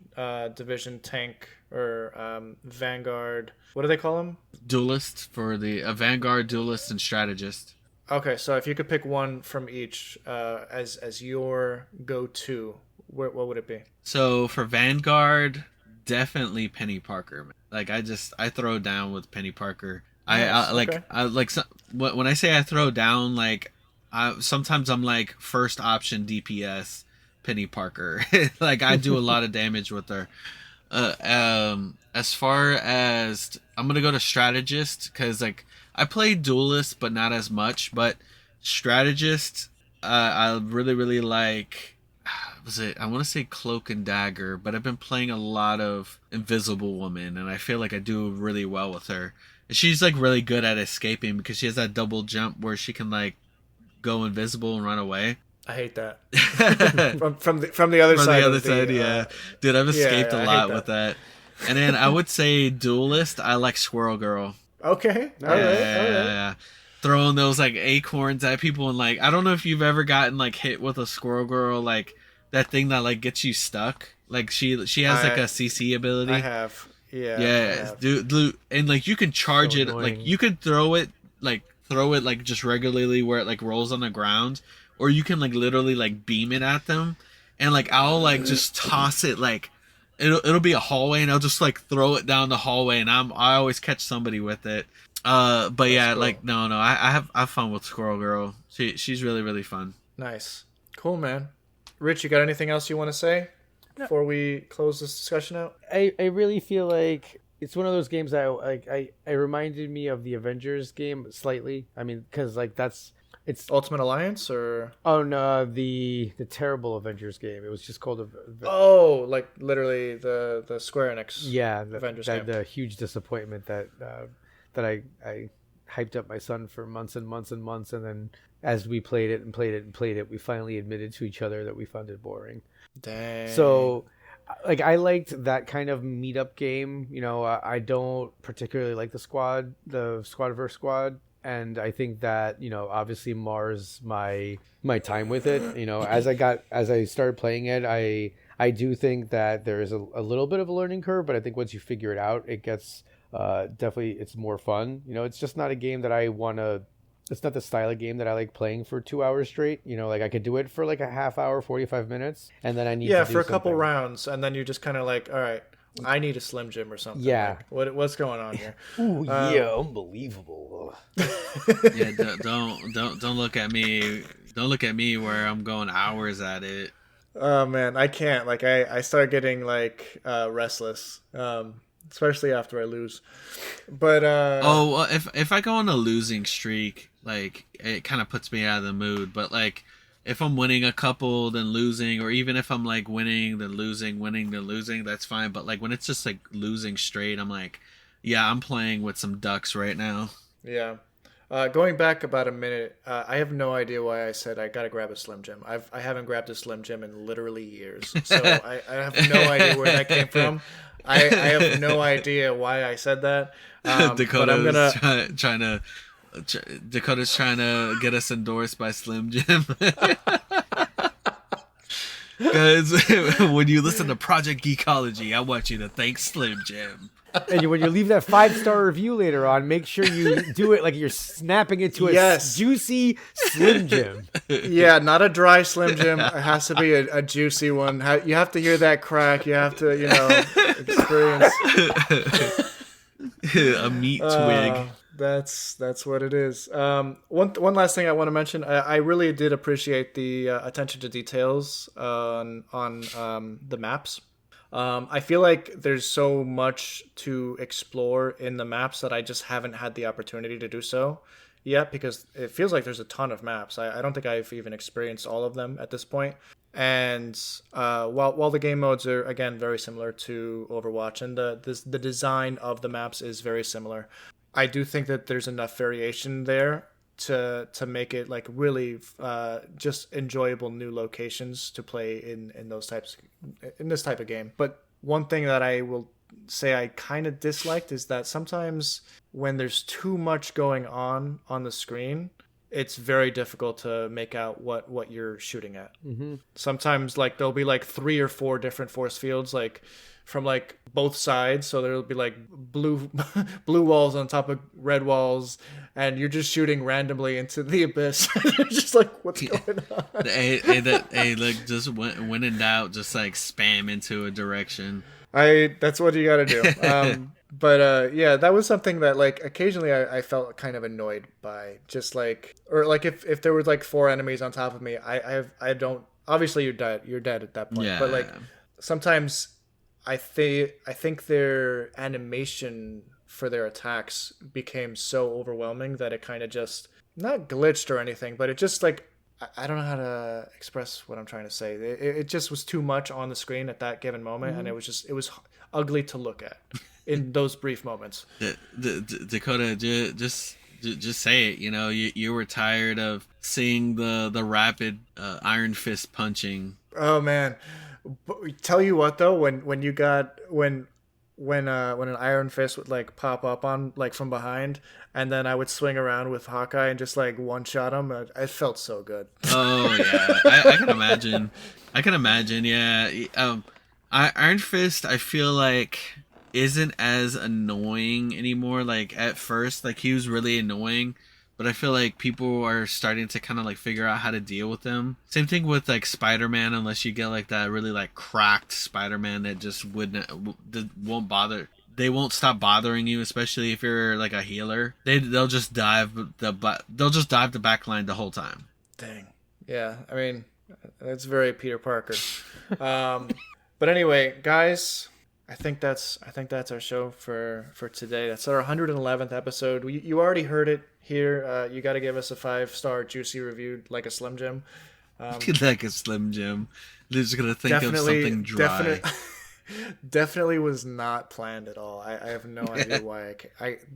division, tank or Vanguard. What do they call them? Duelist for the Vanguard, duelist, and strategist. Okay, so if you could pick one from each as your go-to, what would it be? So for Vanguard, definitely Penny Parker. Like I throw down with Penny Parker. Nice. When I say I throw down, like sometimes I'm like first option DPS Penny Parker. Like I do a lot of damage with her. As far as I'm gonna go to strategist, because like I played duelist but not as much, but strategist I really like. I want to say Cloak and Dagger, but I've been playing a lot of Invisible Woman, and I feel like I do really well with her. And she's like really good at escaping because she has that double jump where she can like go invisible and run away. I hate that. from the other side. From the other side, yeah. Dude, I've escaped a lot with that. And then I would say duelist, I like Squirrel Girl. Okay. All Yeah, right. yeah, All yeah, right. yeah. Throwing those like acorns at people and like I don't know if you've ever gotten like hit with a squirrel girl, like that thing that like gets you stuck. Like she has like I a CC I ability. have. Yeah, I Yeah, have. dude, and like you can So charge it, like annoying. you could throw it like just regularly where it like rolls on the ground, or you can like literally like beam it at them, and like I'll like just toss it like it'll be a hallway, and I'll just like throw it down the hallway, and I always catch somebody with it. But That's yeah, cool. like no, I have fun with Squirrel Girl. She's really really fun. Nice. Cool, man. Rich, you got anything else you want to say before we close this discussion out? I really feel like it's one of those games that I reminded me of the Avengers game slightly. I mean, because like it's Ultimate Alliance or oh no, the terrible Avengers game. It was just called oh, like literally the Square Enix yeah, Avengers game. the huge disappointment that I hyped up my son for months and months and months, and then as we played it and played it and played it, we finally admitted to each other that we found it boring. Dang. So, like, I liked that kind of meetup game. You know, I don't particularly like the squad versus squad, and I think that obviously mars my time with it. You know, as I started playing it, I do think that there is a little bit of a learning curve, but I think once you figure it out, it gets definitely it's more fun. You know, it's just not a game that I want to. It's not the style of game that I like playing for 2 hours straight. You know, like I could do it for like a half hour, 45 minutes, and then I need to do for a couple something. rounds, and then you just kind of like, all right, I need a Slim Jim or something. Yeah. Like, what's going on here? Ooh, yeah, unbelievable. Yeah, don't look at me. Don't look at me where I'm going hours at it. Oh man, I can't. Like I start getting like restless, especially after I lose. But Oh, well, if I go on a losing streak, like it kind of puts me out of the mood. But like if I'm winning a couple, then losing, or even if I'm like winning, then losing, that's fine. But like when it's just like losing straight, I'm like, yeah, I'm playing with some ducks right now. yeah. Going back about a minute, I have no idea why I said I gotta grab a Slim Jim. I haven't grabbed a Slim Jim in literally years, so I have no idea where that came from. I have no idea why I said that. But I'm gonna. Dakota's trying to get us endorsed by Slim Jim. Because when you listen to Project Geekology, I want you to thank Slim Jim. And when you leave that 5-star review later on, make sure you do it like you're snapping it to a Yes. juicy Slim Jim. Yeah, not a dry Slim Jim. It has to be a juicy one. You have to hear that crack. You have to, experience. A meat twig. That's what it is. One last thing I want to mention. I really did appreciate the attention to details on the maps. I feel like there's so much to explore in the maps that I just haven't had the opportunity to do so yet, because it feels like there's a ton of maps. I don't think I've even experienced all of them at this point. And while the game modes are again very similar to Overwatch, and the design of the maps is very similar, I do think that there's enough variation there to make it like really just enjoyable new locations to play in this type of game. But one thing that I will say I kind of disliked is that sometimes when there's too much going on the screen, it's very difficult to make out what you're shooting at. Mm-hmm. Sometimes like there'll be like 3 or 4 different force fields like from like both sides, so there'll be like blue walls on top of red walls, and you're just shooting randomly into the abyss. It's just like, what's going on? Hey, look, just when in doubt, just like spam into a direction. That's what you gotta do. But yeah, that was something that like occasionally I felt kind of annoyed by, just like, or like if there was like 4 enemies on top of me, I don't, obviously you're dead at that point. Yeah. But like sometimes I think their animation for their attacks became so overwhelming that it kind of just not glitched or anything, but it just like, I don't know how to express what I'm trying to say. It just was too much on the screen at that given moment, and it was ugly to look at in those brief moments. Dakota, just say it. You were tired of seeing the rapid Iron Fist punching. Oh man. But tell you what though, when when an Iron Fist would like pop up on like from behind, and then I would swing around with Hawkeye and just like one shot him. It felt so good. Oh yeah, I can imagine. I can imagine. Yeah. Iron Fist, I feel like isn't as annoying anymore. Like at first, like he was really annoying, but I feel like people are starting to kind of like figure out how to deal with him. Same thing with like Spider-Man, unless you get like that really like cracked Spider-Man that just won't bother. They won't stop bothering you, especially if you're like a healer. They'll just dive the back line the whole time. Dang. Yeah, I mean, that's very Peter Parker. But anyway, guys, I think that's our show for today. That's our 111th episode. You already heard it here. You got to give us a 5-star juicy review, like a Slim Jim. Like a Slim Jim. They're just gonna think of something dry. Definitely was not planned at all. I have no idea why.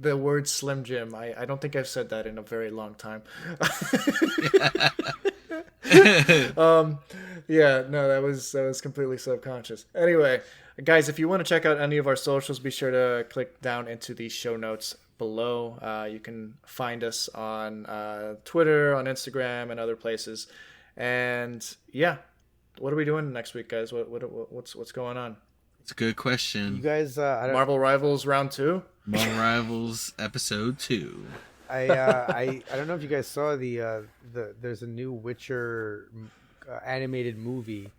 The word Slim Jim. I don't think I've said that in a very long time. Yeah, no, that was completely subconscious. Anyway, guys, if you want to check out any of our socials, be sure to click down into the show notes below. You can find us on Twitter, on Instagram, and other places. And yeah, what are we doing next week, guys? What's going on? It's a good question. You guys, Marvel Rivals Round 2? Marvel Rivals Episode 2. I don't know if you guys saw the there's a new Witcher animated movie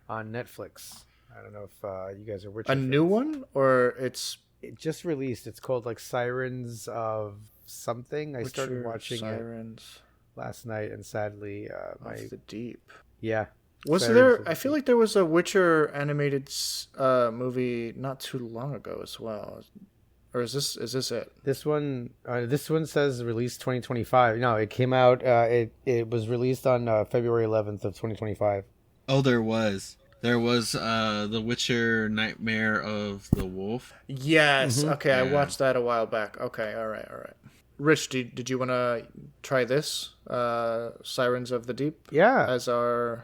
on Netflix. I don't know if you guys are Witcher fans. New one, or it just released. It's called like Sirens of something. I started watching it last night, and sadly, the Deep. Yeah. Was there? I feel like there was a Witcher animated movie not too long ago as well. Or is this it? This one says released 2025. No, it came out. It was released on February 11th of 2025. Oh, there was The Witcher: Nightmare of the Wolf. Yes. Mm-hmm. Okay, Yeah. I watched that a while back. Okay. All right. Rich, did you want to try this? Sirens of the Deep. Yeah. As our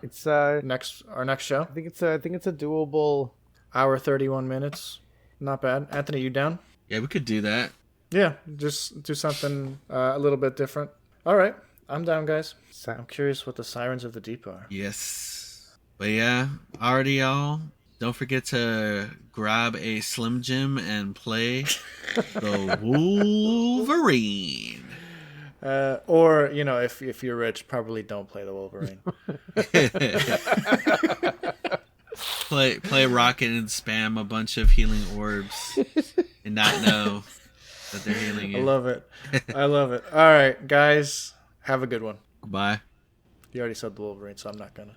next show. I think it's a doable hour 31 minutes. Not bad. Anthony, you down? Yeah, we could do that. Yeah, just do something a little bit different. All right, I'm down, guys. I'm curious what the Sirens of the Deep are. Yes. But yeah, already y'all, don't forget to grab a Slim Jim and play the Wolverine. Or, if you're rich, probably don't play the Wolverine. Play Rocket and spam a bunch of healing orbs and not know that they're healing you. I love it. All right, guys, have a good one. Goodbye. You already said the Wolverine, so I'm not gonna.